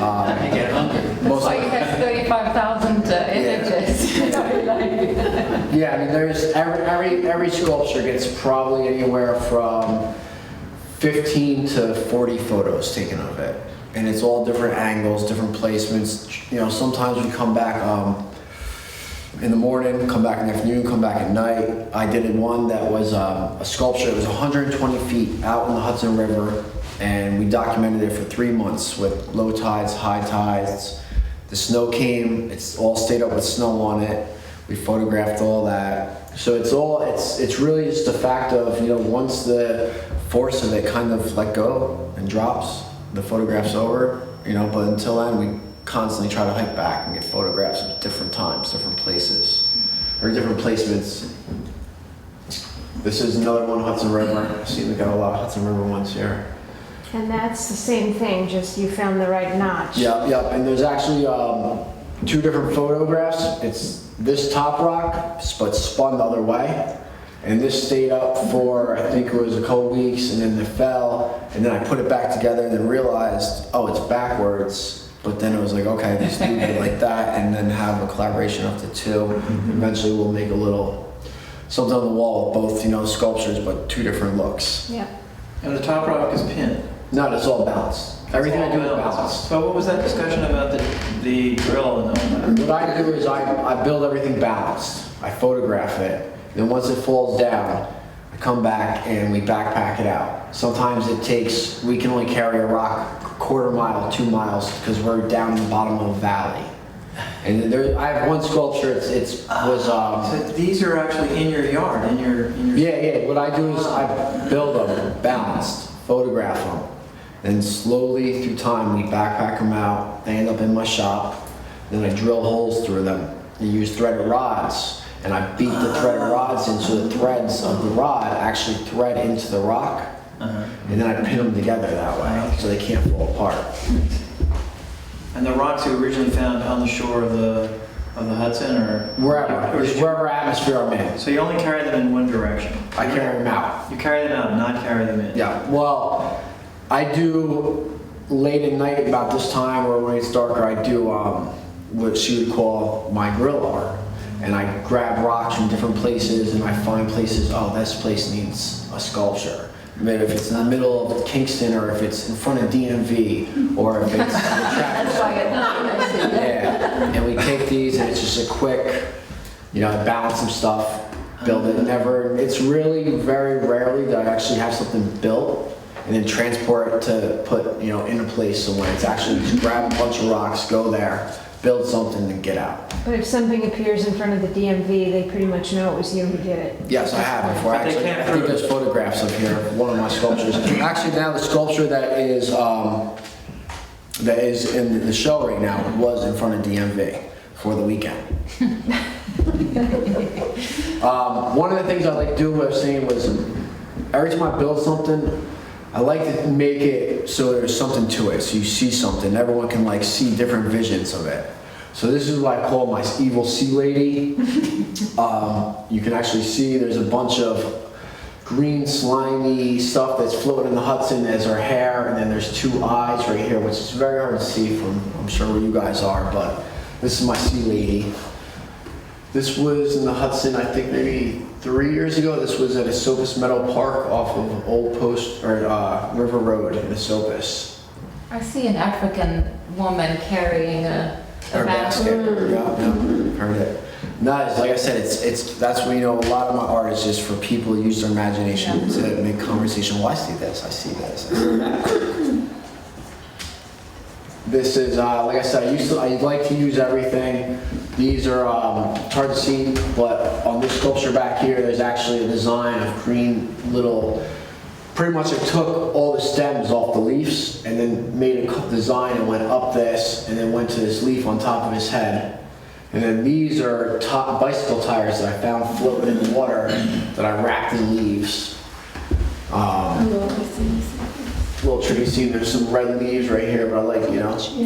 I get hungry. Looks like it has 35,000 images. Yeah, I mean, there's every sculpture gets probably anywhere from 15 to 40 photos taken of it, and it's all different angles, different placements. You know, sometimes we come back in the morning, come back in the afternoon, come back at night. I did one that was a sculpture. It was 120 feet out in the Hudson River, and we documented it for 3 months with low tides, high tides. The snow came, it's all stayed up with snow on it. We photographed all that. So it's really just a fact of, you know, once the force of it kind of let go and drops, the photograph's over, you know, but until then we constantly try to hike back and get photographs at different times, different places, or different placements. This is another one, Hudson River. I see we got a lot of Hudson River ones here. And that's the same thing, just you found the right notch. Yep, and there's actually 2 different photographs. It's this top rock, but spun the other way. And this stayed up for, I think it was a couple weeks, and then it fell, and then I put it back together and then realized, oh, it's backwards. But then it was like, okay, let's do it like that, and then have a collaboration of the 2. Eventually we'll make a little, something on the wall with both, you know, sculptures, but 2 different looks. Yeah. And the top rock is pinned. No, it's all balanced. Everything I do is balanced. So what was that discussion about the drill and all that? What I do is I build everything balanced. I photograph it. Then once it falls down, I come back and we backpack it out. Sometimes we can only carry a rock a quarter mile, 2 miles, because we're down in the bottom of a valley. And I have one sculpture, So these are actually in your yard, in your... Yeah, what I do is I build them balanced, photograph them. Then slowly through time, we backpack them out. They end up in my shop. Then I drill holes through them. I use threaded rods. And I beat the threaded rods into the threads of the rod actually thread into the rock, and then I pin them together that way so they can't fall apart. And the rocks you originally found on the shore of the Hudson, or Wherever atmosphere I'm in. So you only carry them in one direction? I carry them out. You carry them out, not carry them in? Yeah, well, I do late at night about this time, or when it's darker, I do what she would call my grill art. And I grab rocks from different places, and I find places, oh, this place needs a sculpture. Maybe if it's in the middle of Kingston, or if it's in front of DMV, or if it's That's why I see that. yeah. And we take these, and it's just a quick, balance some stuff, build it. It's really very rarely that I actually have something built and then transport it to put, in a place somewhere. It's actually just grab a bunch of rocks, go there, build something, and get out. But if something appears in front of the DMV, they pretty much know it was you who did it. Yes, I have before. But they Actually, can't I think prove it. there's photographs of here of one of my sculptures. Actually, now the sculpture that is in the show right now was in front of DMV for the weekend. One of the things I like to do, what I was saying, was every time I build something, I like to make it so there's something to it, so you see something. Everyone can see different visions of it. So this is what I call my evil sea lady. You can actually see there's a bunch of green slimy stuff that's floating in the Hudson as her hair, and then there's two eyes right here, which is very hard to see from, I'm sure, where you guys are, but this is my sea lady. This was in the Hudson, I think maybe 3 years ago. This was at Esopus Meadow Park off of Old Post, or River Road in Esopus. I see an African woman carrying a Her basket. basket. Yeah, heard it. Nice. Like I said, it's that's when a lot of my art is just for people to use their imagination to make conversation. Well, I see this. I see this. I see that. This is like I said. I like to use everything. These are hard to see, but on this sculpture back here, there's actually a design of green little. Pretty much I took all the stems off the leaves and then made a design and went up this and then went to this leaf on top of his head. And then these are bicycle tires that I found floating in the water that I wrapped in leaves. Little tricky scene, there's some red leaves right here, but I like,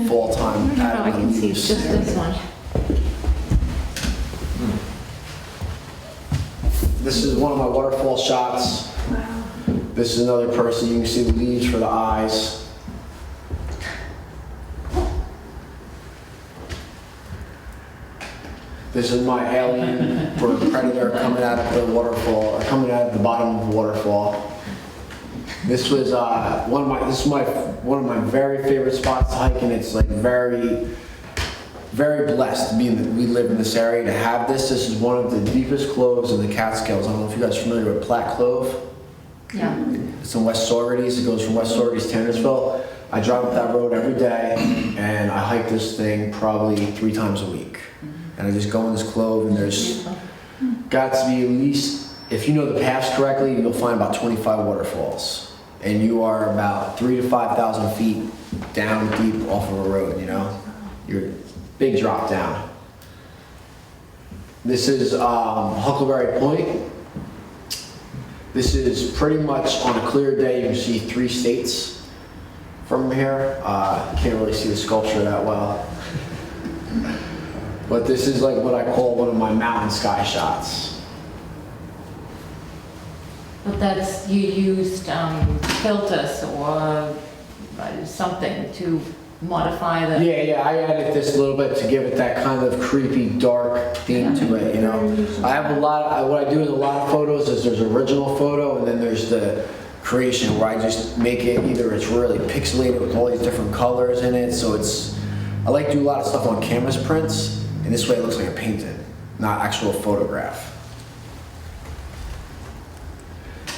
fall time. No, I can see it's just this one. This is one of my waterfall shots. This is another person. You can see the leaves for the eyes. This is my alien for a predator coming out of the waterfall, or coming out of the bottom of the waterfall. This was one of my very favorite spots to hike, and it's very, very blessed to be we live in this area to have this. This is one of the deepest cloves in the Catskills. I don't know if you guys are familiar with Platte Clove. Yeah. It's in West Saugerties. It goes from West Saugerties to Tannersville. I drive up that road every day, and I hike this thing probably 3 times a week. And I just go in this clove, and there's got to be at least, if you know the paths correctly, you'll find about 25 waterfalls. And you are about 3,000 to 5,000 feet down deep off of a road, You're big drop down. This is Huckleberry Point. This is pretty much on a clear day, you can see 3 states from here. Can't really see the sculpture that well. But this is what I call one of my mountain sky shots. But that's, you used filters or something to modify the... Yeah, I added this a little bit to give it that kind of creepy, dark theme to it, I have what I do with a lot of photos is there's original photo, and then there's the creation where I just make it, either it's really pixelated with all these different colors in it, so I like to do a lot of stuff on canvas prints, and this way it looks like a painting, not actual photograph.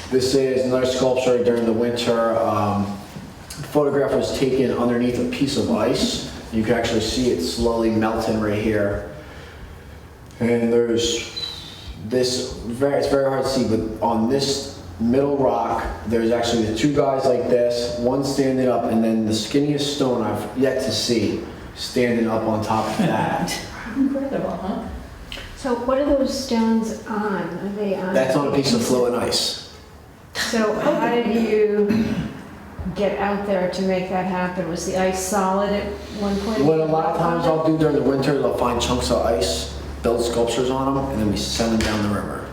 This is another sculpture during the winter. The photograph was taken underneath a piece of ice. You can actually see it slowly melting right here. And there's this, it's very hard to see, but on this middle rock, there's actually the 2 guys like this, one standing up, and then the skinniest stone I've yet to see standing up on top of that. Incredible, huh? So what are those stones on? Are they on? That's on a piece of floating ice. So how did you get out there to make that happen? Was the ice solid at one point? What a lot of times I'll do during the winter is I'll find chunks of ice, build sculptures on them, and then we send them down the river.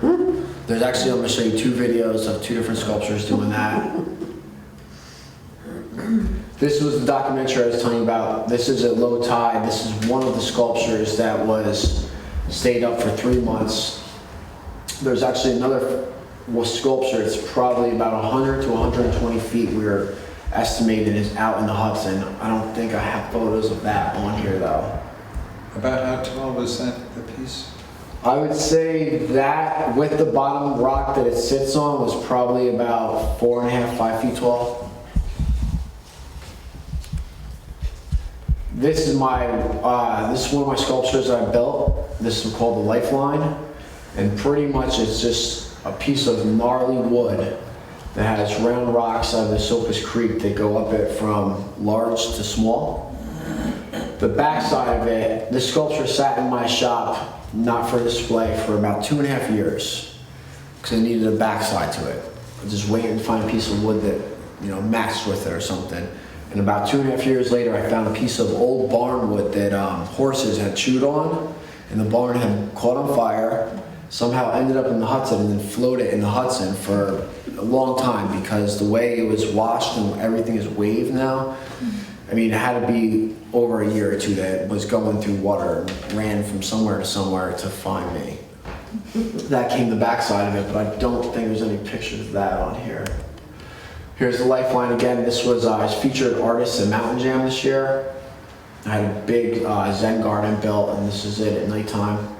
There's actually, I'm going to show you 2 videos of 2 different sculptures doing that. This was the documentary I was telling you about. This is at low tide. This is one of the sculptures that stayed up for 3 months. There's actually another sculpture, it's probably about 100 to 120 feet. We're estimated is out in the Hudson. I don't think I have photos of that on here though. About how tall was that, the piece? I would say that with the bottom rock that it sits on was probably about 4.5, 5 feet tall. This is this is one of my sculptures that I built. This is called the Lifeline, and pretty much it's just a piece of gnarly wood that has round rocks out of the Silkus Creek that go up it from large to small. The backside of it, the sculpture sat in my shop, not for display, for about 2.5 years because I needed a backside to it. I was just waiting to find a piece of wood that, you know, matched with it or something. And about 2.5 years later, I found a piece of old barn wood that horses had chewed on, and the barn had caught on fire. Somehow ended up in the Hudson and then floated in the Hudson for a long time because the way it was washed and everything is waved now. I mean, it had to be over a year or two that it was going through water and ran from somewhere to somewhere to find me. That came the backside of it, but I don't think there's any pictures of that on here. Here's the Lifeline again. This was I was featured artist at Mountain Jam this year. I had a big Zen garden built, and this is it at nighttime.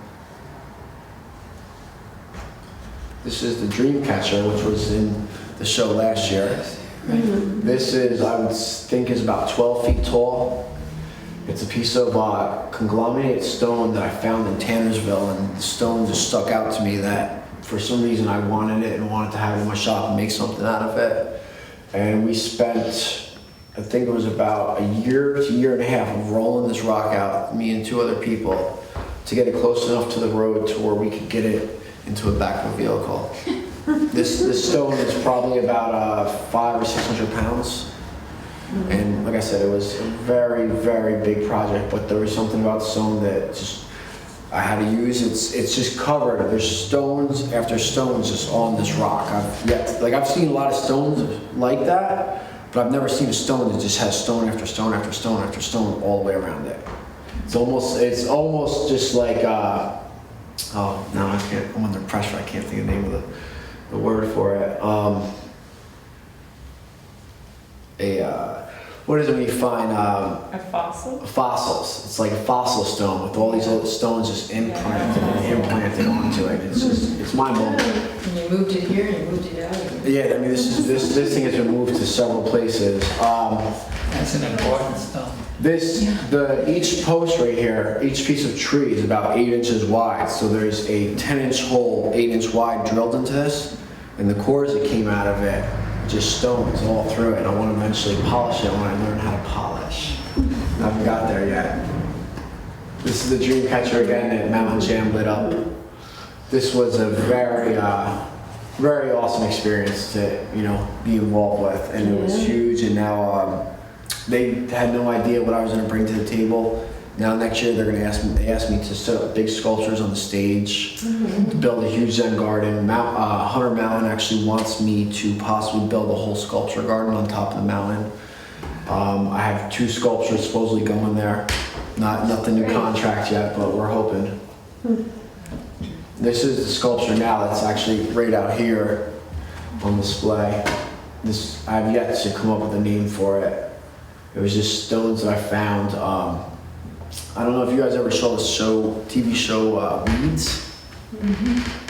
This is the Dreamcatcher, which was in the show last year. This is, I would think, is about 12 feet tall. It's a piece of conglomerated stone that I found in Tannersville, and the stone just stuck out to me that for some reason I wanted it and wanted to have it in my shop and make something out of it. And we spent, I think it was about a year to year and a half of rolling this rock out, me and 2 other people, to get it close enough to the road to where we could get it into a back of a vehicle. This stone is probably about 500 or 600 pounds. And like I said, it was a very, very big project, but there was something about the stone that just I had to use. It's just covered. There's stones after stones just on this rock. I've seen a lot of stones like that, but I've never seen a stone that just has stone after stone after stone after stone all the way around it. It's almost just like oh no, I can't. I'm under pressure. I can't think of the name of the word for it. What is it when you find A fossil? fossils? It's like a fossil stone with all these little stones just implanted onto it. It's mind-blowing. And you moved it here and you moved it out. Yeah, I mean this thing has been moved to several places. That's an important stone. Each post right here, each piece of tree is about 8 inches wide. So there's a 10-inch hole, 8-inch wide drilled into this, and the cores that came out of it, just stones all through it. I want to eventually polish it when I learn how to polish. I haven't got there yet. This is the Dreamcatcher again that Mountain Jam lit up. This was a very, very awesome experience to be involved with, and it was huge. And now they had no idea what I was going to bring to the table. Now next year they asked me to set up big sculptures on the stage, to build a huge Zen garden. Hunter Mountain actually wants me to possibly build a whole sculpture garden on top of the mountain. I have 2 sculptures supposedly going there. Nothing new contract yet, but we're hoping. This is the sculpture now that's actually right out here on display. I have yet to come up with a name for it. It was just stones that I found. I don't know if you guys ever saw the TV show Weeds.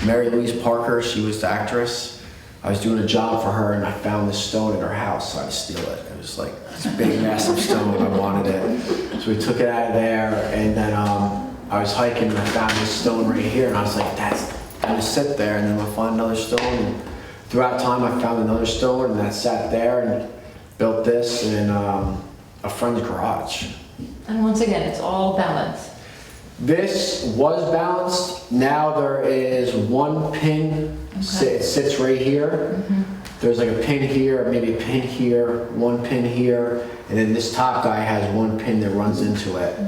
Mary Louise Parker, she was the actress. I was doing a job for her and I found this stone in her house, so I had to steal it. It was like this big, massive stone, I wanted it. So we took it out of there, and then I was hiking and I found this stone right here, and I was like, that's gonna sit there, and then I'll find another stone. And throughout time, I found another stone, and that sat there, and built this in a friend's garage. And once again, it's all balanced. This was balanced. Now there is one pin. It sits right here. There's like a pin here, maybe a pin here, one pin here, and then this top guy has one pin that runs into it.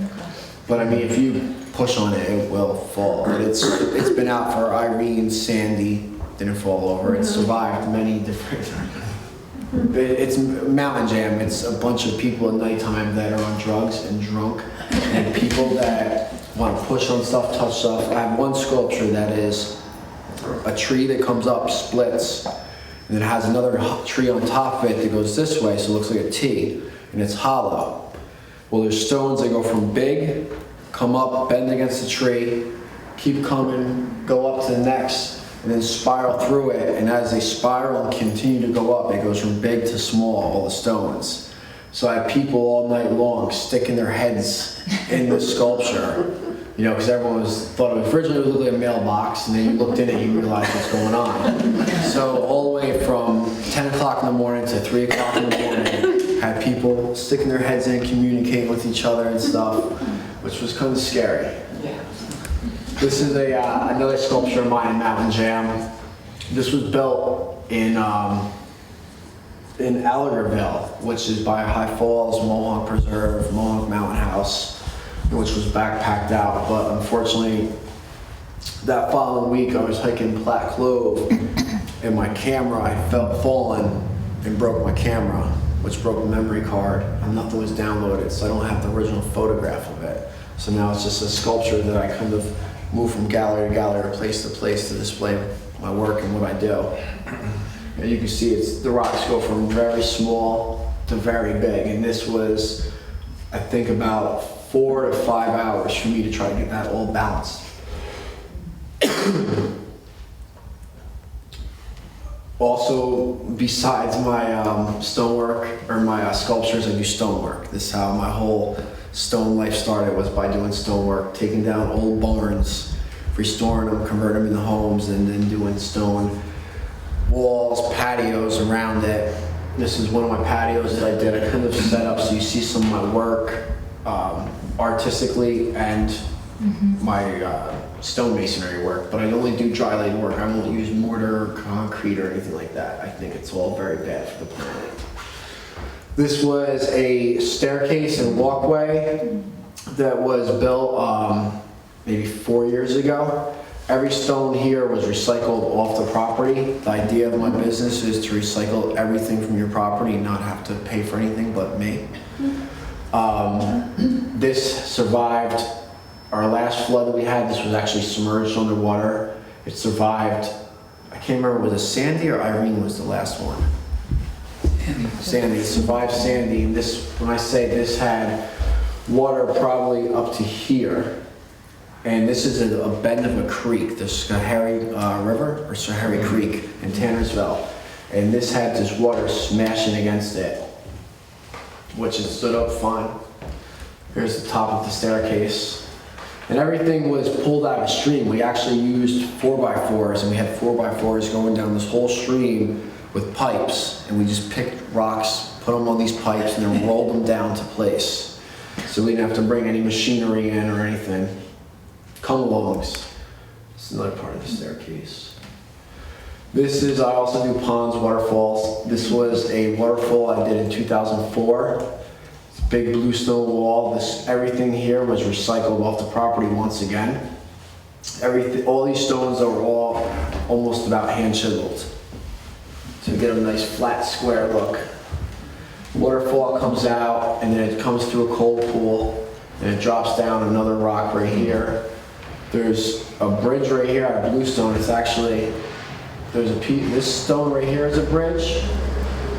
But I mean, if you push on it, it will fall. But it's been out for Irene, Sandy, didn't fall over. It's survived many different. It's Mountain Jam. It's a bunch of people at nighttime that are on drugs and drunk, and people that want to push on stuff, touch stuff. I have one sculpture that is a tree that comes up, splits, and it has another tree on top of it that goes this way, so it looks like a T, and it's hollow. Well, there's stones that go from big, come up, bend against the tree, keep coming, go up to the next, and then spiral through it. And as they spiral and continue to go up, it goes from big to small, all the stones. So I had people all night long sticking their heads in this sculpture, you know, because everyone thought it was originally looked like a mailbox, and then you looked in it, you realized what's going on. So all the way from 10 o'clock in the morning to 3 o'clock in the morning, had people sticking their heads in, communicating with each other and stuff, which was kind of scary. This is another sculpture of mine in Mountain Jam. This was built in Allergerville, which is by High Falls, Mohawk Preserve, Mohawk Mountain House, which was backpacked out. But unfortunately, that following week I was hiking Platte Clove, and my camera, I felt fallen and broke my camera, which broke the memory card, and nothing was downloaded, so I don't have the original photograph of it. So now it's just a sculpture that I kind of move from gallery to gallery, or place to display my work and what I do. And you can see the rocks go from very small to very big, and this was, I think, about 4 to 5 hours for me to try to get that all balanced. Also, besides my stonework or my sculptures, I do stonework. This is how my whole stone life started, was by doing stonework, taking down old barns, restoring them, converting them into homes, and then doing stone walls, patios around it. This is one of my patios that I did. I kind of set up so you see some of my work artistically and my stonemasonry work, but I only do dry laid work. I won't use mortar, concrete, or anything like that. I think it's all very bad for the planet. This was a staircase and walkway that was built maybe 4 years ago. Every stone here was recycled off the property. The idea of my business is to recycle everything from your property and not have to pay for anything but me. This survived our last flood that we had. This was actually submerged underwater. It survived, I can't remember, was it Sandy or Irene was the last one? Sandy. It survived Sandy. And this, when I say this, had water probably up to here. And this is a bend of a creek, the Schoharie River, or Schoharie Creek in Tannersville. And this had this water smashing against it, which it stood up fine. Here's the top of the staircase. And everything was pulled out of the stream. We actually used 4x4s, and we had 4x4s going down this whole stream with pipes. And we just picked rocks, put them on these pipes, and then rolled them down to place. So we didn't have to bring any machinery in or anything. Come-alongs. This is another part of the staircase. This is, I also do ponds, waterfalls. This was a waterfall I did in 2004. It's a big bluestone wall. Everything here was recycled off the property once again. All these stones are all almost about hand chiseled to get a nice flat square look. Waterfall comes out, and then it comes through a cold pool, and it drops down another rock right here. There's a bridge right here out of bluestone. It's actually, there's a piece, this stone right here is a bridge,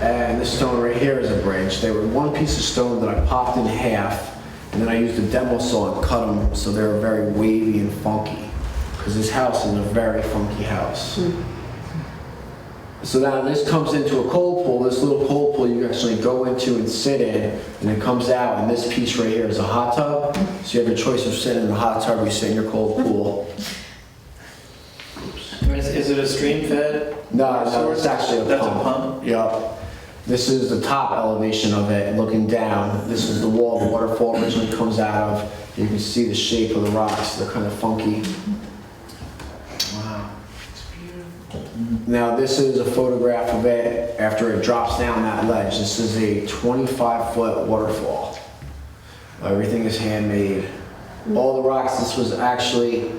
and this stone right here is a bridge. They were one piece of stone that I popped in half, and then I used a demo saw and cut them so they were very wavy and funky, because this house is a very funky house. So now this comes into a cold pool. This little cold pool you actually go into and sit in, and it comes out, and this piece right here is a hot tub. So you have your choice of sitting in the hot tub or you sit in your cold pool. Is it a stream fed? No, it's actually a That's pump. a pump? Yeah. This is the top elevation of it, looking down. This is the wall the waterfall originally comes out of. You can see the shape of the rocks. They're kind of funky. Wow. Now this is a photograph of it after it drops down that ledge. This is a 25-foot waterfall. Everything is handmade. All the rocks, this was actually,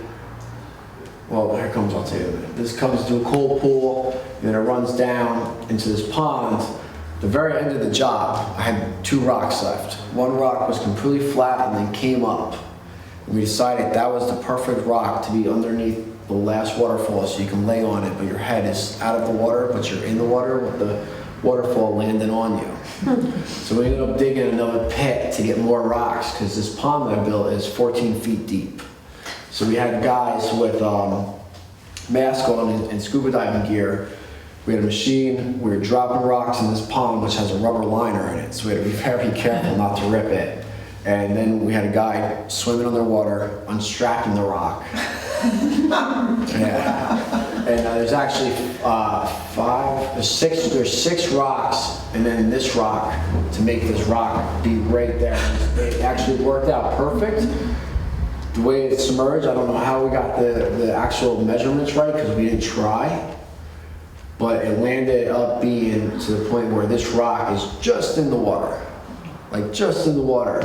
well, here comes, I'll tell you in a minute. This comes to a cold pool, and then it runs down into this pond. The very end of the job, I had 2 rocks left. One rock was completely flat and then came up. And we decided that was the perfect rock to be underneath the last waterfall, so you can lay on it, but your head is out of the water, but you're in the water with the waterfall landing on you. So we ended up digging another pit to get more rocks, because this pond that I built is 14 feet deep. So we had guys with mask on and scuba diving gear. We had a machine, we were dropping rocks in this pond, which has a rubber liner in it, so we had to be very careful not to rip it. And then we had a guy swimming underwater, unstrapping the rock. Yeah. And there's actually there's six rocks, and then this rock, to make this rock be right there. It actually worked out perfect. The way it's submerged, I don't know how we got the actual measurements right, because we didn't try. But it landed up being to the point where this rock is just in the water. Like just in the water.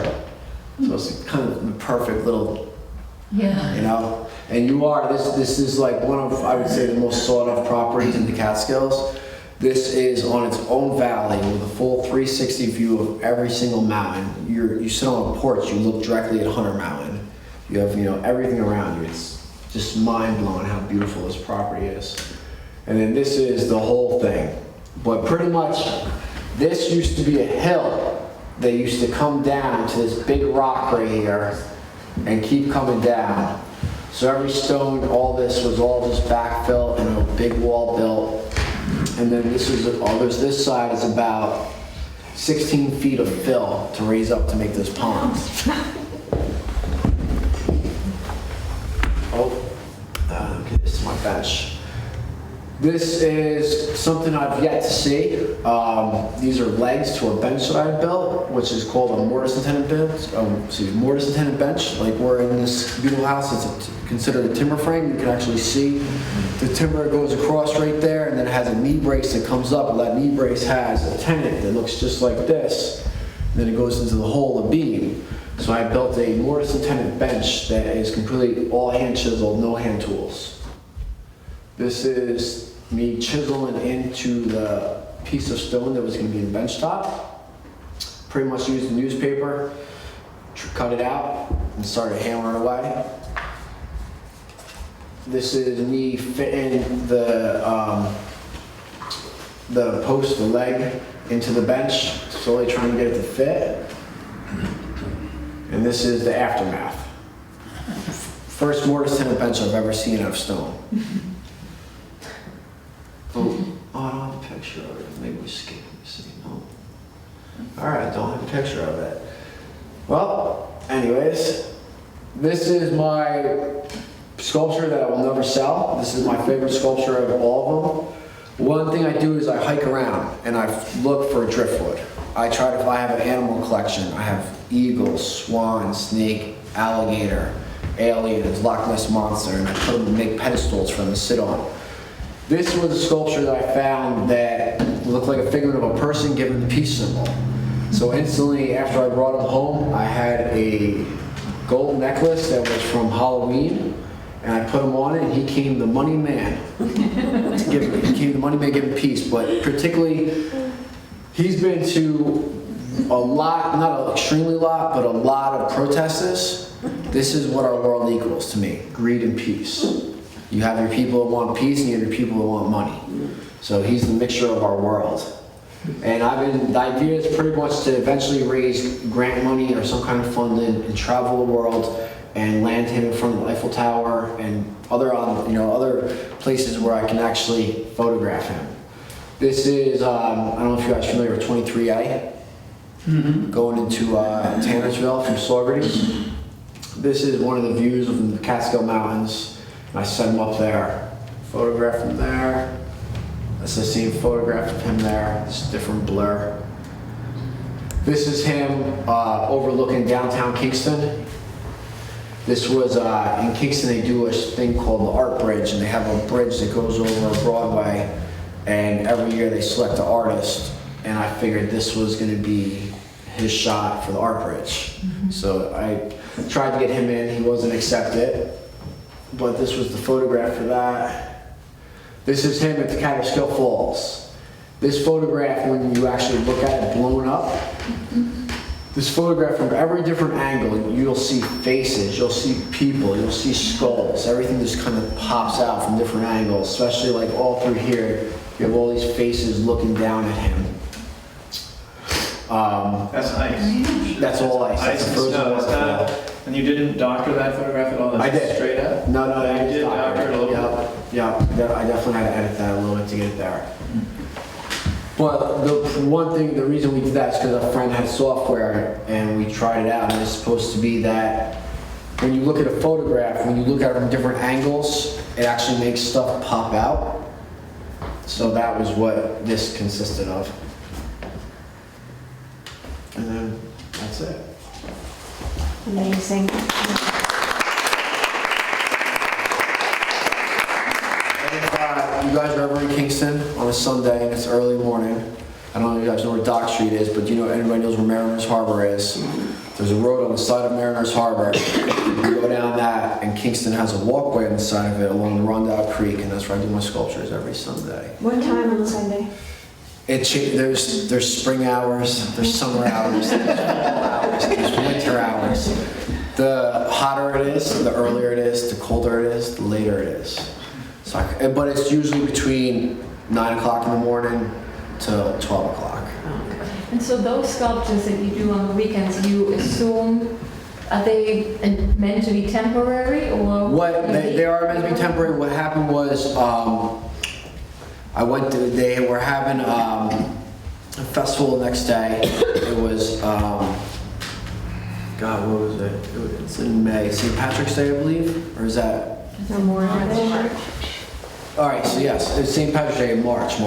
So it's kind of the perfect little, Yeah. you know? And this is like one of, I would say, the most sought after properties in the Catskills. This is on its own valley with a full 360 view of every single mountain. You sit on a porch, you look directly at Hunter Mountain. You have, everything around you. It's just mind blowing how beautiful this property is. And then this is the whole thing. But pretty much, this used to be a hill. They used to come down to this big rock right here and keep coming down. So every stone, all this was all just backfill and a big wall built. And then this side is about 16 feet of fill to raise up to make this pond. Okay, this is my bench. This is something I've yet to see. These are legs to a bench that I built, which is called a mortise and tenon bench. Mortise and tenon bench. Like we're in this beautiful house, it's considered a timber frame. You can actually see the timber goes across right there, and then it has a knee brace that comes up. Well, that knee brace has a tenon that looks just like this. And then it goes into the hole of the beam. So I built a mortise and tenon bench that is completely all hand chiseled, no hand tools. This is me chiseling into the piece of stone that was going to be the bench top. Pretty much used the newspaper, cut it out, and started hammering away. This is me fitting the post, the leg, into the bench, slowly trying to get it to fit. And this is the aftermath. First mortise tenon bench I've ever seen out of stone. Oh, I don't have a picture of it. Maybe we skip it. See, no. All right, don't have a picture of it. Well, anyways, this is my sculpture that I will never sell. This is my favorite sculpture of all of them. One thing I do is I hike around and I look for driftwood. I have an animal collection. I have eagles, swan, snake, alligator, aliens, Loch Ness monster, and I put them and make pedestals for them to sit on. This was a sculpture that I found that looked like a figment of a person given the peace symbol. So instantly, after I brought him home, I had a gold necklace that was from Halloween, and I put him on it, and he became the money man. He became the money man giving peace, but particularly, he's been to a lot, not an extremely lot, but a lot of protests. This is what our world equals to me, greed and peace. You have your people that want peace and you have your people that want money. So he's the mixture of our world. And the idea is pretty much to eventually raise grant money or some kind of funding and travel the world and land him in front of the Eiffel Tower and other places where I can actually photograph him. This is, I don't know if you guys are familiar with 23A, going into Tannersville from Saugerties. This is one of the views of the Catskill Mountains. I set him up there, photograph him there. That's the same photograph of him there, it's a different blur. This is him overlooking downtown Kingston. This was, in Kingston they do a thing called the Art Bridge, and they have a bridge that goes over Broadway, and every year they select an artist, and I figured this was gonna be his shot for the Art Bridge. So I tried to get him in, he wasn't accepted. But this was the photograph for that. This is him at the Catskill Falls. This photograph, when you actually look at it blown up, this photograph from every different angle, you'll see faces, you'll see people, you'll see skulls. Everything just kind of pops out from different angles, especially like all through here. You have all these faces looking down at him. That's ice. That's all ice. That's Ice a and frozen snow. It's waterfall. not, and you didn't doctor that photograph at all? That's I did. Straight up? No, You did doctor it a little bit? Yeah, I definitely had to edit that a little bit to get it there. But the reason we did that is because a friend had software and we tried it out, and it's supposed to be that when you look at a photograph, when you look at it from different angles, it actually makes stuff pop out. So that was what this consisted of. And then that's it. Amazing. If you guys are ever in Kingston on a Sunday and it's early morning, I don't know if you guys know where Dock Street is, but everybody knows where Mariners Harbor is. There's a road on the side of Mariners Harbor. You go down that, and Kingston has a walkway on the side of it along the Rondout Creek, and that's where I do my sculptures every Sunday. What time on Sunday? There's spring hours, there's summer hours, there's fall hours, there's winter hours. The hotter it is, the earlier it is, the colder it is, the later it is. But it's usually between 9 o'clock in the morning to 12 o'clock. And so those sculptures that you do on the weekends, you assume, are they meant to be temporary or? They are meant to be temporary. What happened was, they were having a festival the next day. It was, God, what was it? It's in May, St. Patrick's Day, I believe? Or is that? Memorial Day. All right, so yes, it's St. Patrick's Day in March.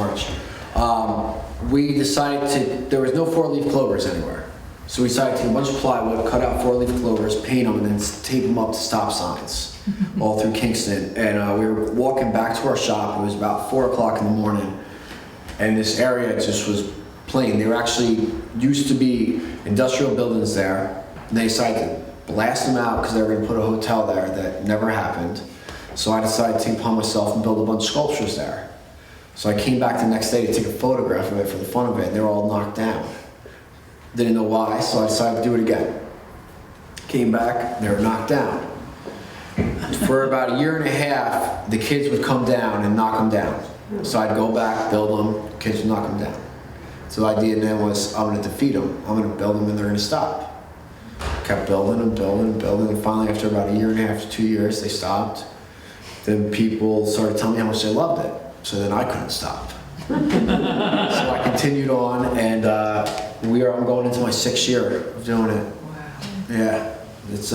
We decided there was no 4-leaf clovers anywhere. So we decided to take a bunch of plywood, cut out 4-leaf clovers, paint them, and then tape them up to stop signs all through Kingston. And we were walking back to our shop. It was about 4 o'clock in the morning. And this area just was plain. There actually used to be industrial buildings there. And they decided to blast them out because they were going to put a hotel there. That never happened. So I decided to take it upon myself and build a bunch of sculptures there. So I came back the next day to take a photograph of it for the fun of it, and they were all knocked down. Didn't know why, so I decided to do it again. Came back, they were knocked down. For about 1.5 years, the kids would come down and knock them down. So I'd go back, build them, kids would knock them down. So the idea then was, I'm gonna defeat them. I'm gonna build them and they're gonna stop. Kept building and building and building, and finally after about 1.5 to 2 years, they stopped. Then people started telling me how much they loved it. So then I couldn't stop. So I continued on, and I'm going into my 6th year of doing it. Wow. Yeah, it's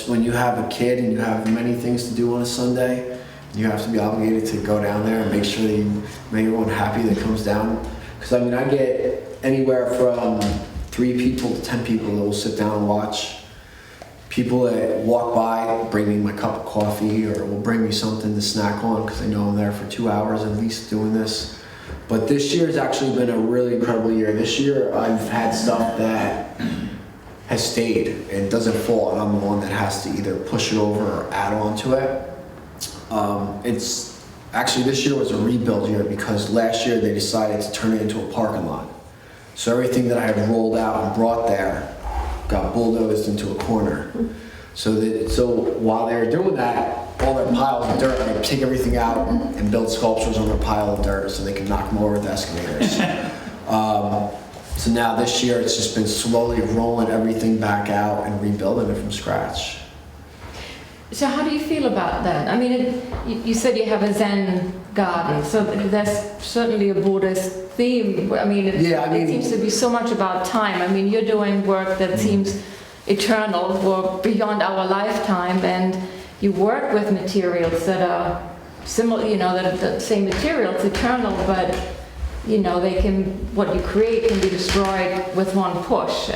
when you have a kid and you have many things to do on a Sunday, you have to be obligated to go down there and make sure that you make everyone happy that comes down. Because I mean, I get anywhere from 3 people to 10 people that will sit down and watch. People that walk by bring me my cup of coffee or will bring me something to snack on because they know I'm there for 2 hours at least doing this. But this year has actually been a really incredible year. This year I've had stuff that has stayed and doesn't fall, and I'm the one that has to either push it over or add on to it. It's actually, this year was a rebuild year because last year they decided to turn it into a parking lot. So everything that I had rolled out and brought there got bulldozed into a corner. So while they were doing that, all their piles of dirt, I would take everything out and build sculptures on their pile of dirt so they can knock them over with excavators. So now this year it's just been slowly rolling everything back out and rebuilding it from scratch. So how do you feel about that? I mean, you said you have a Zen garden, so there's certainly a Buddhist theme. I mean, it seems to be so much about time. I mean, you're doing work that seems eternal or beyond our lifetime, and you work with materials that are similar, that the same materials, eternal, but what you create can be destroyed with one push.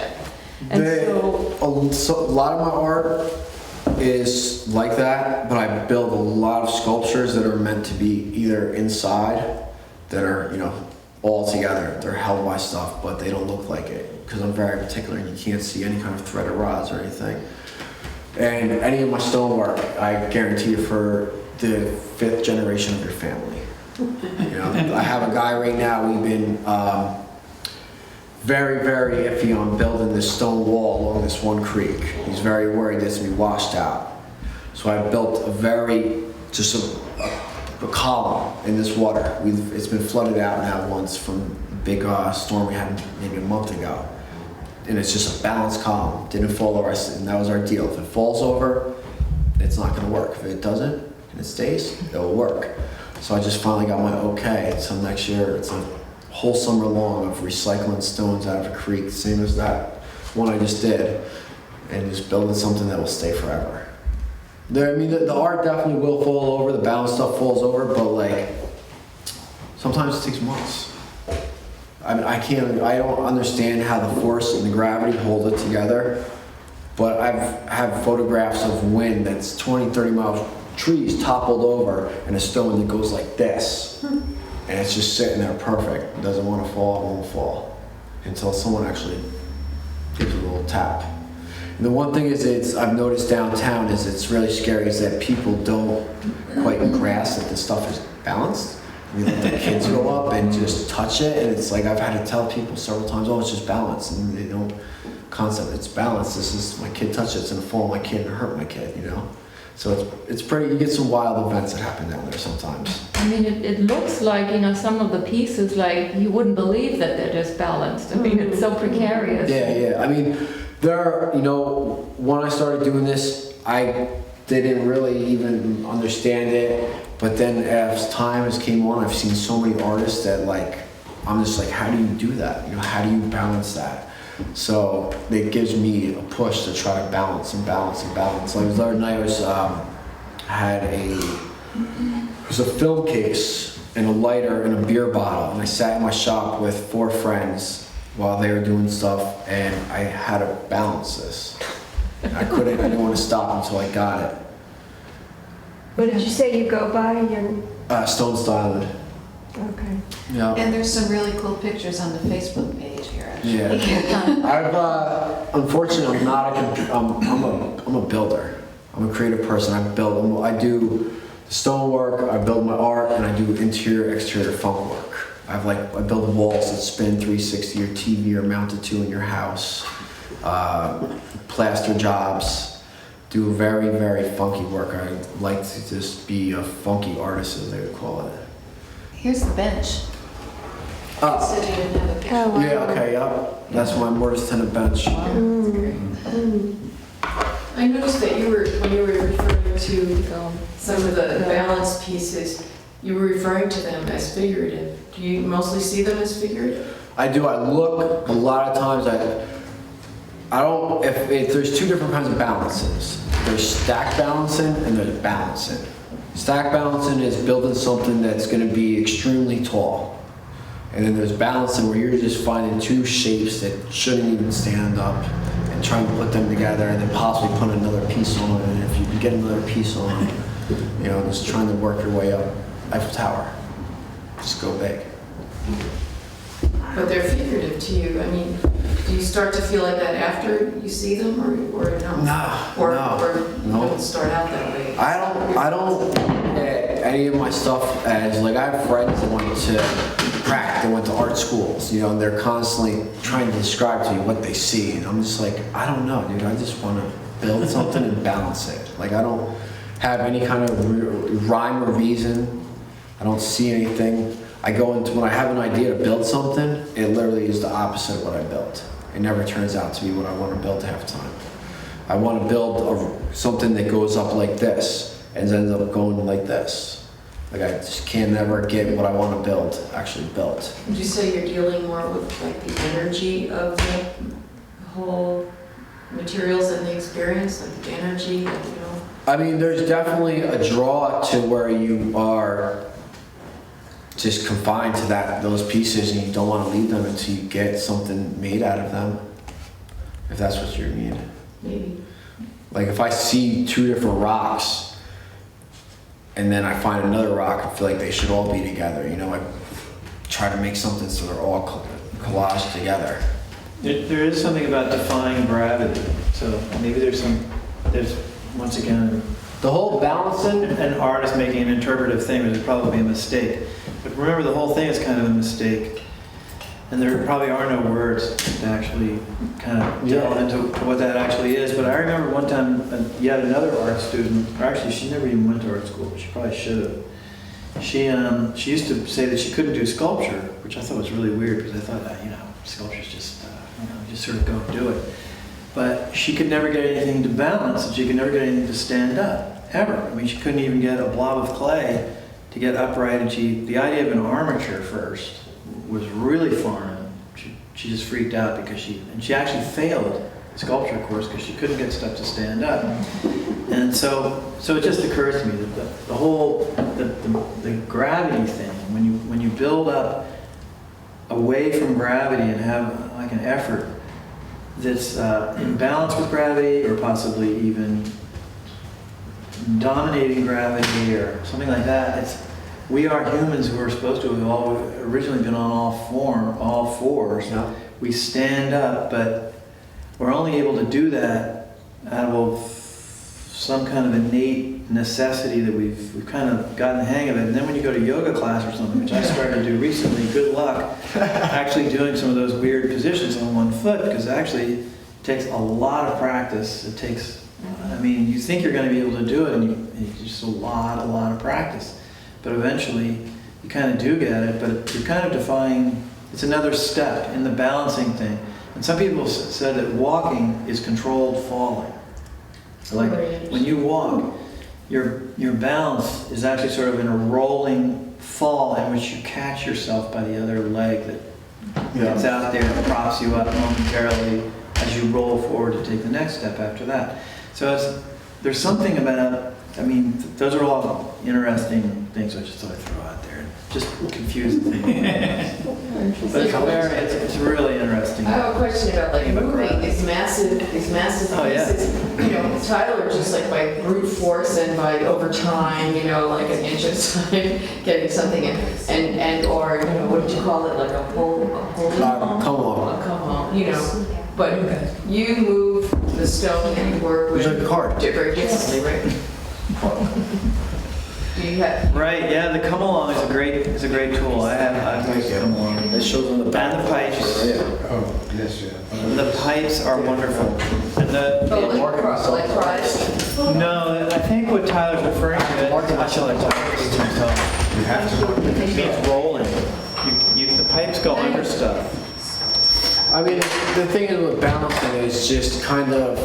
And a lot of my art is like that, but I build a lot of sculptures that are meant to be either inside, that are, all together. They're held by stuff, but they don't look like it, because I'm very particular and you can't see any kind of threaded rods or anything. And any of my stonework, I guarantee you for the 5th generation of your family. I have a guy right now, we've been very, very iffy on building this stone wall along this one creek. He's very worried that it's gonna be washed out. So I built a column in this water. It's been flooded out now once from a big storm we had maybe a month ago. And it's just a balanced column, didn't fall over, and that was our deal. If it falls over, it's not gonna work. If it doesn't, and it stays, it'll work. So I just finally got my okay, so next year it's a whole summer long of recycling stones out of a creek, same as that one I just did, and just building something that will stay forever. The art definitely will fall over, the balance stuff falls over, but like, sometimes it takes months. I mean, I don't understand how the force and the gravity hold it together, but I've had photographs of wind that's 20, 30 miles, trees toppled over, and a stone that goes like this. And it's just sitting there perfect. It doesn't want to fall, it won't fall. Until someone actually gives it a little tap. And the one thing is, I've noticed downtown is it's really scary is that people don't quite grasp that this stuff is balanced. We let the kids go up and just touch it, and it's like I've had to tell people several times, oh, it's just balanced, and they don't concept it's balanced. This is my kid touched it, it's gonna fall on my kid and hurt my kid, you know. So it's pretty. You get some wild events that happen down there sometimes. I mean, it looks like, some of the pieces, like, you wouldn't believe that they're just balanced. I mean, it's so precarious. Yeah. I mean, when I started doing this, I didn't really even understand it. But then as time has came on, I've seen so many artists that I'm just like, how do you do that? How do you balance that? So it gives me a push to try to balance and balance and balance. Like the other night, it was a film case and a lighter and a beer bottle, and I sat in my shop with 4 friends while they were doing stuff, and I had to balance this. I didn't want to stop until I got it. What did you say you go by? Your... Stone styling. Okay. Yeah. And there's some really cool pictures on the Facebook page here, actually. Yeah. Unfortunately, I'm not I'm a builder. I'm a creative person. I do stonework, I build my art, and I do interior, exterior funk work. I build walls that spin 360 or TV or mounted to in your house. Plaster jobs. Do very, very funky work. I like to just be a funky artist, as they would call it. Here's the bench. You said you didn't have a picture. Oh, wow. Yeah, okay, yep. That's my mortise tenon bench. I noticed that when you were referring to some of the balance pieces, you were referring to them as figurative. Do you mostly see them as figurative? I do. I look a lot of times. I don't. If there's 2 different kinds of balances. There's stack balancing and there's balancing. Stack balancing is building something that's going to be extremely tall, and then there's balancing where you're just finding 2 shapes that shouldn't even stand up and trying to put them together, and then possibly put another piece on. And if you can get another piece on, just trying to work your way up. Eiffel Tower. Just go big. But they're figurative to you. I mean, do you start to feel like that after you see them, or no? Or you don't start out that way? I don't look at any of my stuff as I have friends that went to prac, they went to art schools, and they're constantly trying to describe to you what they see, and I'm just like, I don't know, dude. I just want to build something and balance it. I don't have any kind of rhyme or reason. I don't see anything. I go into, when I have an idea to build something, it literally is the opposite of what I built. It never turns out to be what I want to build half the time. I want to build something that goes up like this and ends up going like this. I just can't never get what I want to build actually built. Would you say you're dealing more with the energy of the whole materials and the experience, the energy, I mean, there's definitely a draw to where you are just confined to those pieces, and you don't want to leave them until you get something made out of them, if that's what you mean. Maybe. If I see 2 different rocks and then I find another rock, I feel like they should all be together. I try to make something so they're all collaged together. There is something about defying gravity. So maybe there's once again, the whole balancing, an artist making an interpretive thing would probably be a mistake. But remember, the whole thing is kind of a mistake. And there probably are no words to actually kind of delve into what that actually is. But I remember one time, yet another art student, or actually she never even went to art school, but she probably should have. She used to say that she couldn't do sculpture, which I thought was really weird because I thought, sculpture's just, just sort of go and do it. But she could never get anything to balance, and she could never get anything to stand up, ever. I mean, she couldn't even get a blob of clay to get upright, and the idea of an armature first was really foreign. She just freaked out because she actually failed the sculpture course because she couldn't get stuff to stand up. And so it just occurs to me that the whole the gravity thing, when you build up away from gravity and have like an effort that's in balance with gravity, or possibly even dominating gravity or something like that, we are humans who are supposed to have all originally been on all fours. Yeah. We stand up, but we're only able to do that out of some kind of innate necessity that we've kind of gotten the hang of it. And then when you go to yoga class or something, which I started to do recently, good luck actually doing some of those weird positions on one foot, because actually it takes a lot of practice. It takes, you think you're going to be able to do it, and it's just a lot of practice. But eventually, you kind of do get it, but you're kind of defying, it's another step in the balancing thing. And some people said that walking is controlled falling. Like, when you walk, your balance is actually sort of in a rolling fall in which you catch yourself by the other leg that gets out there and props you up momentarily as you roll forward to take the next step after that. So there's something about, those are all interesting things I just thought I'd throw out there. Just confuse the thing. But it's really interesting. I have a question about like moving these massive pieces. Tyler just like by brute force and by over time, like an inch at a time, getting something in, and or what did you call it, like a come home, But you move the stone and you work with It's like a card. very differently, right? Right, yeah, the come along is a great tool. I've used come along. It shows on the back. And the pipes. Oh, yes, yeah. The pipes are wonderful. And Like fries? no, I think what Tyler's referring to, I shall let Tyler speak to himself. You have to. It means rolling. The pipes go under stuff. The thing is with balancing is just kind of,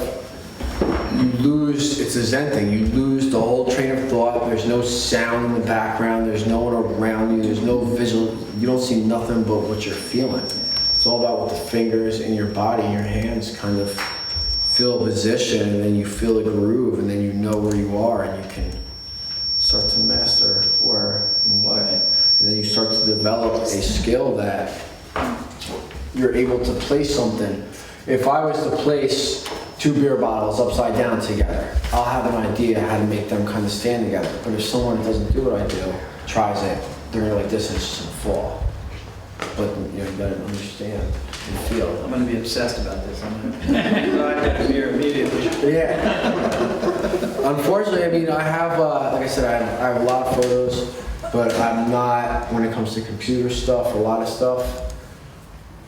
you lose, it's a Zen thing, you lose the whole train of thought, there's no sound in the background, there's no one around you, there's no visual, you don't see nothing but what you're feeling. It's all about what the fingers in your body, your hands kind of feel a position, and then you feel the groove, and then you know where you are, and you can start to master where and what. And then you start to develop a skill that you're able to place something. If I was to place 2 beer bottles upside down together, I'll have an idea how to make them kind of stand together. But if someone doesn't do what I do, tries it, they're gonna like this and it's just gonna fall. But you gotta understand and feel. I'm going to be obsessed about this. I'm going to ride that beer immediately. Yeah. Unfortunately, I have, like I said, I have a lot of photos, but I'm not, when it comes to computer stuff, a lot of stuff,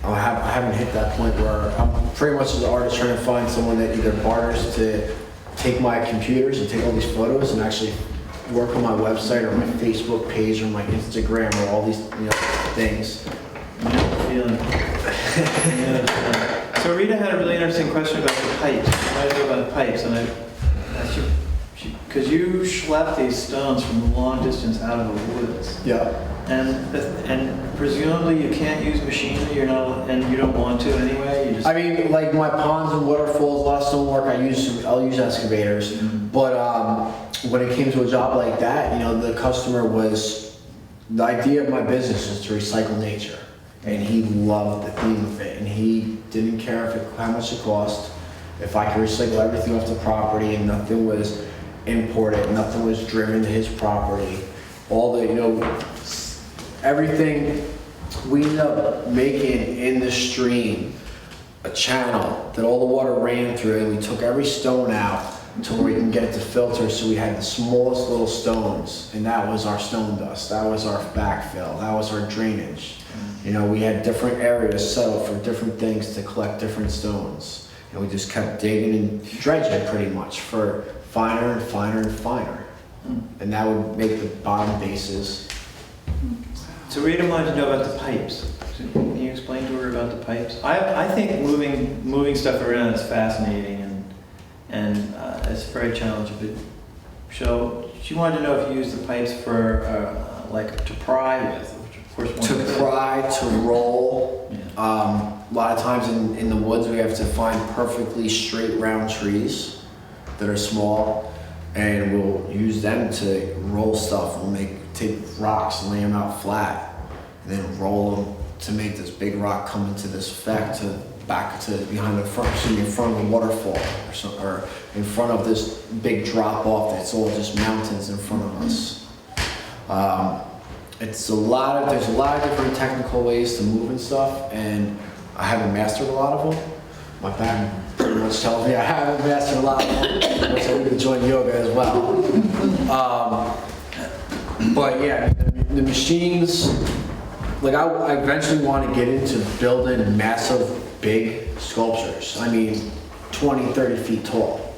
I haven't hit that point where I'm pretty much as an artist trying to find someone that either barters to take my computers and take all these photos and actually work on my website or my Facebook page or my Instagram or all these things. Feeling. So Rita had a really interesting question about the pipes. What do I do about pipes? And because you schlepp these stones from a long distance out of the woods. Yeah. And presumably you can't use machinery, and you don't want to anyway. You just like my ponds and waterfalls, a lot of stonework, I'll use excavators. Mm-hmm. But when it came to a job like that, the customer the idea of my business was to recycle nature. And he loved the theme of it. And he didn't care how much it cost. If I could recycle everything off the property and nothing was imported, nothing was driven to his property, all the, everything we ended up making in the stream, a channel that all the water ran through, and we took every stone out to where we can get it to filter, so we had the smallest little stones, and that was our stone dust, that was our backfill, that was our drainage. You know, we had different areas set up for different things to collect different stones. And we just kept digging and dredging pretty much for finer and finer and finer. And that would make the bottom bases. So Rita wanted to know about the pipes. So can you explain to her about the pipes? I think moving stuff around is fascinating and it's very challenging. But so she wanted to know if you use the pipes for like to pry with, which of course one To could. pry, to roll. Yeah. A lot of times in the woods, we have to find perfectly straight round trees that are small, and we'll use them to roll stuff. We'll take rocks and lay them out flat, and then roll them to make this big rock come into this effect back to behind the front, in front of a waterfall or in front of this big drop off that's all just mountains in front of us. There's a lot of different technical ways to move and stuff, and I haven't mastered a lot of them. My back pretty much tells me I haven't mastered a lot of them, which I need to join yoga as well. But yeah, the machines, like I eventually want to get into building massive, big sculptures. I mean, 20, 30 feet tall,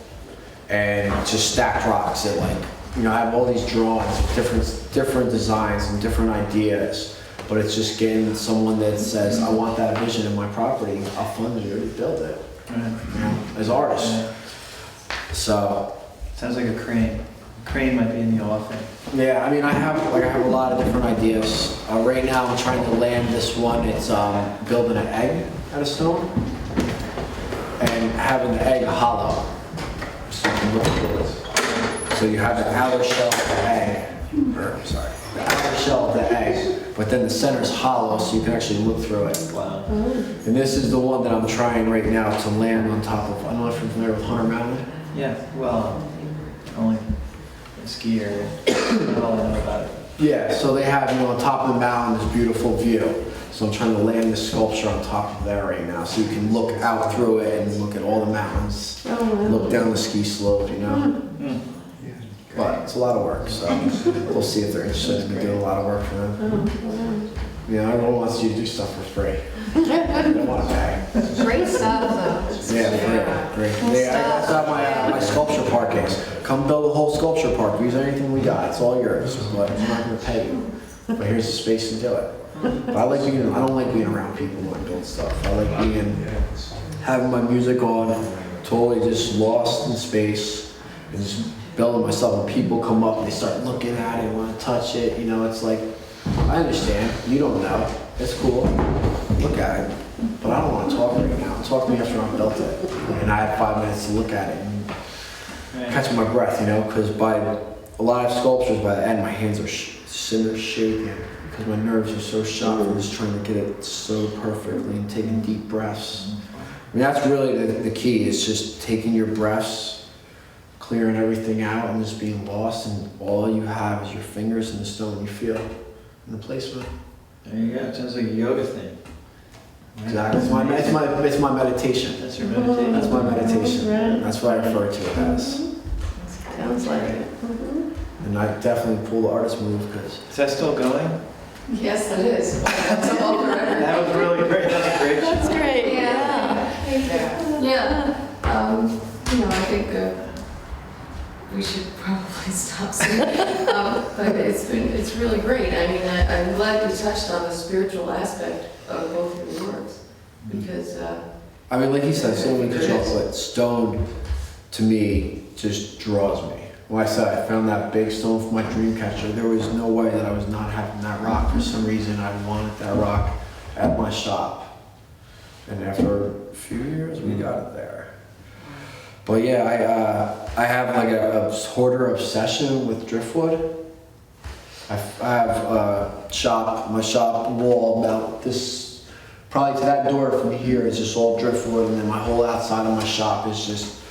and just stacked rocks that I have all these drawings of different designs and different ideas, but it's just getting someone that says, I want that vision in my property, I'll fund you to build it, as artists. Yeah. So, Sounds like a crane. A crane might be in the offing. yeah, I mean, I have a lot of different ideas. Right now, I'm trying to land this one. It's building an egg out of stone and having the egg hollow, so you can look through it. So you have the outer shell of the egg, the outer shell of the egg, but then the center's hollow, so you can actually look through it. Wow. And this is the one that I'm trying right now to land on top of. I don't know if you're familiar with Hunter Mountain. Yeah, well, only a ski area. That's all I know about it. Yeah, so they have, on top of the mountain, this beautiful view. So I'm trying to land this sculpture on top of there right now, so you can look out through it and look at all the mountains, look down the ski slope, But it's a lot of work, so we'll see if they're interested in me doing a lot of work for them. Everyone wants you to do stuff for free. They don't want to pay. Great stuff, though. Yeah, great. That's how my sculpture park is. Come build a whole sculpture park. Use anything we got. It's all yours. But I'm not going to pay you. But here's the space to do it. But I don't like being around people when I build stuff. I like having my music on, totally just lost in space, and just building myself. When people come up and they start looking at it, want to touch it, it's like, I understand. You don't know. It's cool. Look at it. But I don't want to talk right now. Talk to me after I've built it. And I had 5 minutes to look at it and catch my breath, because by a lot of sculptures, by the end, my hands are shaking because my nerves are so shot from just trying to get it so perfectly and taking deep breaths. I mean, that's really the key, is just taking your breaths, clearing everything out, and just being lost, and all you have is your fingers and the stone you feel in the placement. There you go. It sounds like a yoga thing. Exactly. It's my meditation. That's your meditation. That's my meditation. That's what I refer to it as. Sounds like it. And I definitely pull the artist move because Is that still going? Yes, it is. That's all forever. That was really great. That's a great shot. great, Yeah. I think we should probably stop soon. But it's really great. I mean, I'm glad you touched on the spiritual aspect of both of your works, because I mean, like he said, so many chocolate stone to me just draws me. When I said I found that big stone for my dream catcher, there was no way that I was not having that rock. For some reason, I wanted that rock at my shop. And after a few years, we got it there. But yeah, I have like a hoarder obsession with driftwood. I have my shop wall about this, probably to that door from here is just all driftwood, and then my whole outside of my shop is just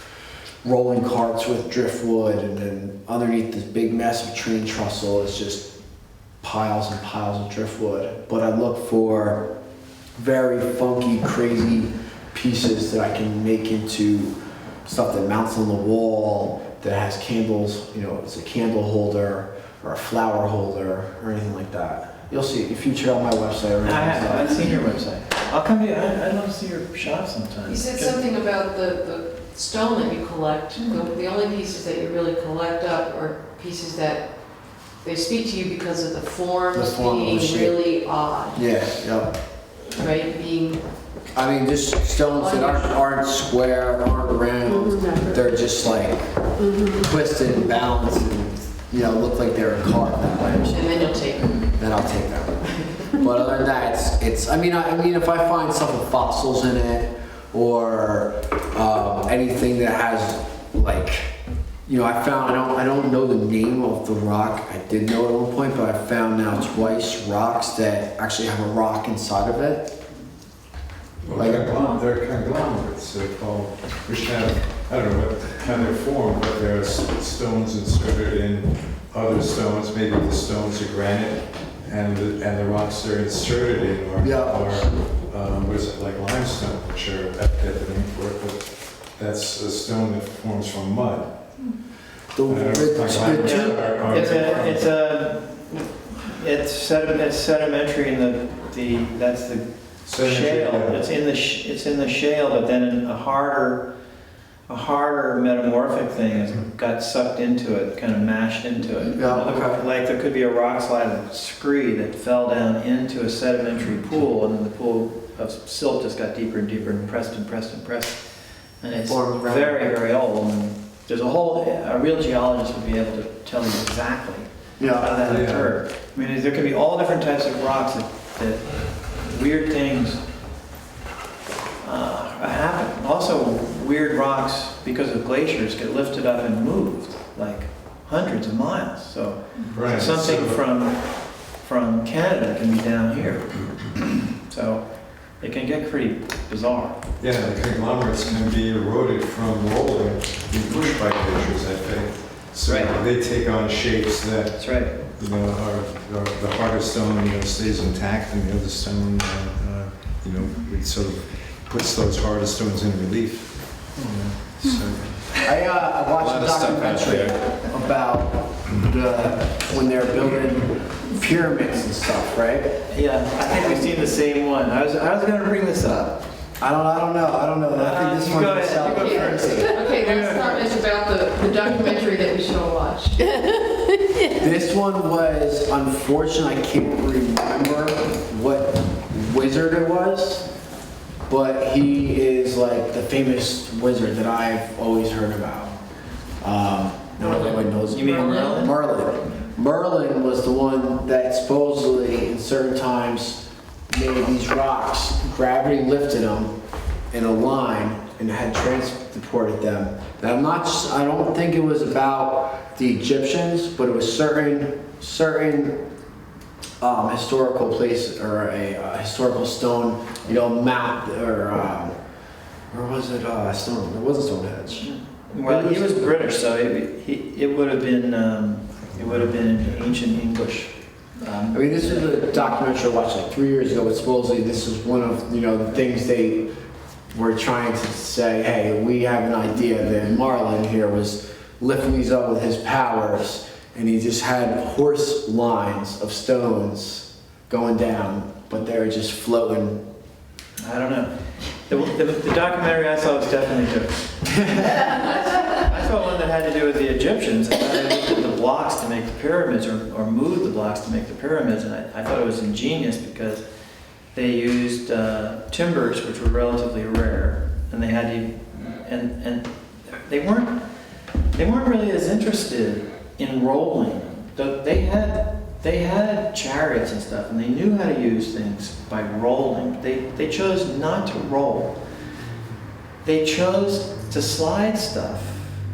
rolling carts with driftwood, and then underneath this big massive train trestle is just piles and piles of driftwood. But I look for very funky, crazy pieces that I can make into stuff that mounts on the wall, that has candles, it's a candle holder or a flower holder or anything like that. You'll see if you check out my website. I've seen your website. I'll come to you, I'd love to see your shop sometime. You said something about the stone that you collect. The only pieces that you really collect up are pieces that they speak to you because of the forms The form of the being shape. really odd, Yeah, yeah. right? Being, I mean, just stones that aren't square, aren't round. They're just like twisted and balanced and, you know, look like they were carved that way. and then you'll take them. Then I'll take them. But other than that, I mean, if I find stuff with fossils in it or anything that has like, you know, I don't know the name of the rock. I did know at one point, but I found now twice rocks that actually have a rock inside of it. Well, they're conglomerates, they're called, which have, I don't know what kind they're formed, but there are stones inserted in other stones, maybe the stones are granite, and the rocks they're inserted in are what is it, like limestone, which are, I forget the name for it, but that's a stone that forms from mud. It's sedimentary in that's the shale. It's in the shale, but then a harder metamorphic thing has got sucked into it, kind of mashed into it. Yeah, okay. Like there could be a rock slide of scree that fell down into a sedimentary pool, and then the pool of silt just got deeper and deeper and pressed. And it's Formed around. very, very old. And there's a real geologist would be able to tell you exactly how that occurred. I mean, there can be all different types of rocks that weird things happen. Also, weird rocks, because of glaciers, get lifted up and moved like hundreds of miles. So Right. something from Canada can be down here. So it can get pretty bizarre. Yeah, the conglomerates can be eroded from rolling, being pushed by glaciers, I think. So Right. they take on shapes that, That's right. you know, are the harder stone, you know, stays intact, and the other stone, you know, it sort of puts those harder stones in relief. So, I A watched lot a of stuff out documentary there. about when they're building pyramids and stuff, right? Yeah, I think we've seen the same one. I was going to bring this up. I don't know. I think this You one go might ahead, sound you go crazy. Okay, let's start about the documentary that we should watch. This one was unfortunate. I can't remember what wizard it was, but he is like the famous wizard that I've always heard about. Not everyone knows. You mean Merlin? Merlin was the one that supposedly, in certain times, made these rocks. Gravity lifted them in a line and had transported them. Now, I don't think it was about the Egyptians, but it was certain historical place or a historical stone, you know, mount or where was it? Stone. It wasn't Stonehenge. Well, he was British, so it would have been ancient English. I mean, this is a documentary I watched like 3 years ago, but supposedly this is one of, you know, the things they were trying to say, hey, we have an idea that Merlin here was lifting these up with his powers, and he just had horse lines of stones going down, but they were just floating. I don't know. The documentary I saw was definitely good. I saw one that had to do with the Egyptians and how they looked at the blocks to make the pyramids or moved the blocks to make the pyramids, and I thought it was ingenious because they used timbers, which were relatively rare, and they had to, and they weren't really as interested in rolling. They had chariots and stuff, and they knew how to use things by rolling. They chose not to roll. They chose to slide stuff,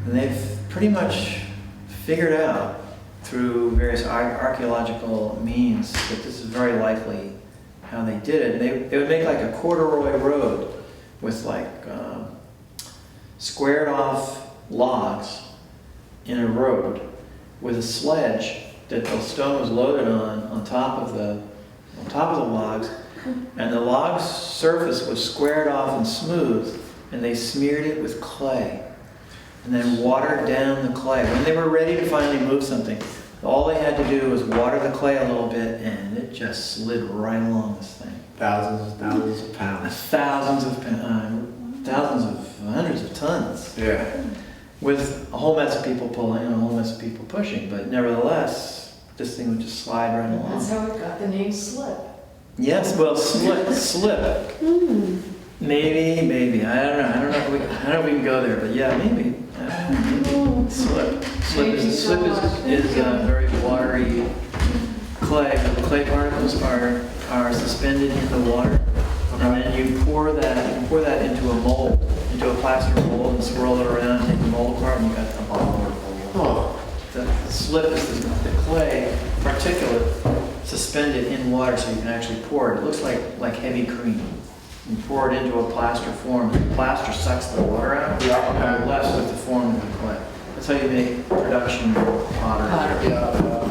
and they've pretty much figured out through various archaeological means that this is very likely how they did it. And they would make like a corduroy road with like squared off logs in a road with a sledge that the stone was loaded on top of the logs, and the log's surface was squared off and smooth, and they smeared it with clay and then watered down the clay. When they were ready to finally move something, All they had to do was water the clay a little bit, and it just slid right along this thing. Thousands and thousands of pounds. Hundreds of tons, Yeah. with a whole mess of people pulling and a whole mess of people pushing, but nevertheless, this thing would just slide right That's along. how it got the name Slip. Yes, well, slip. Maybe. I don't know if we can go there, but yeah, maybe. I don't know. Slip is a very watery clay. The clay particles are suspended in the water, and then you pour that into a mold, into a plaster mold, and swirl it around, take the mold apart, and you got the ball. Oh. The slip is the clay particulate suspended in water, so you can actually pour it. It looks like heavy cream. You pour it into a plaster form, and the plaster sucks the water out, and you're left with the form of the clay. That's how you make production pottery. Yeah.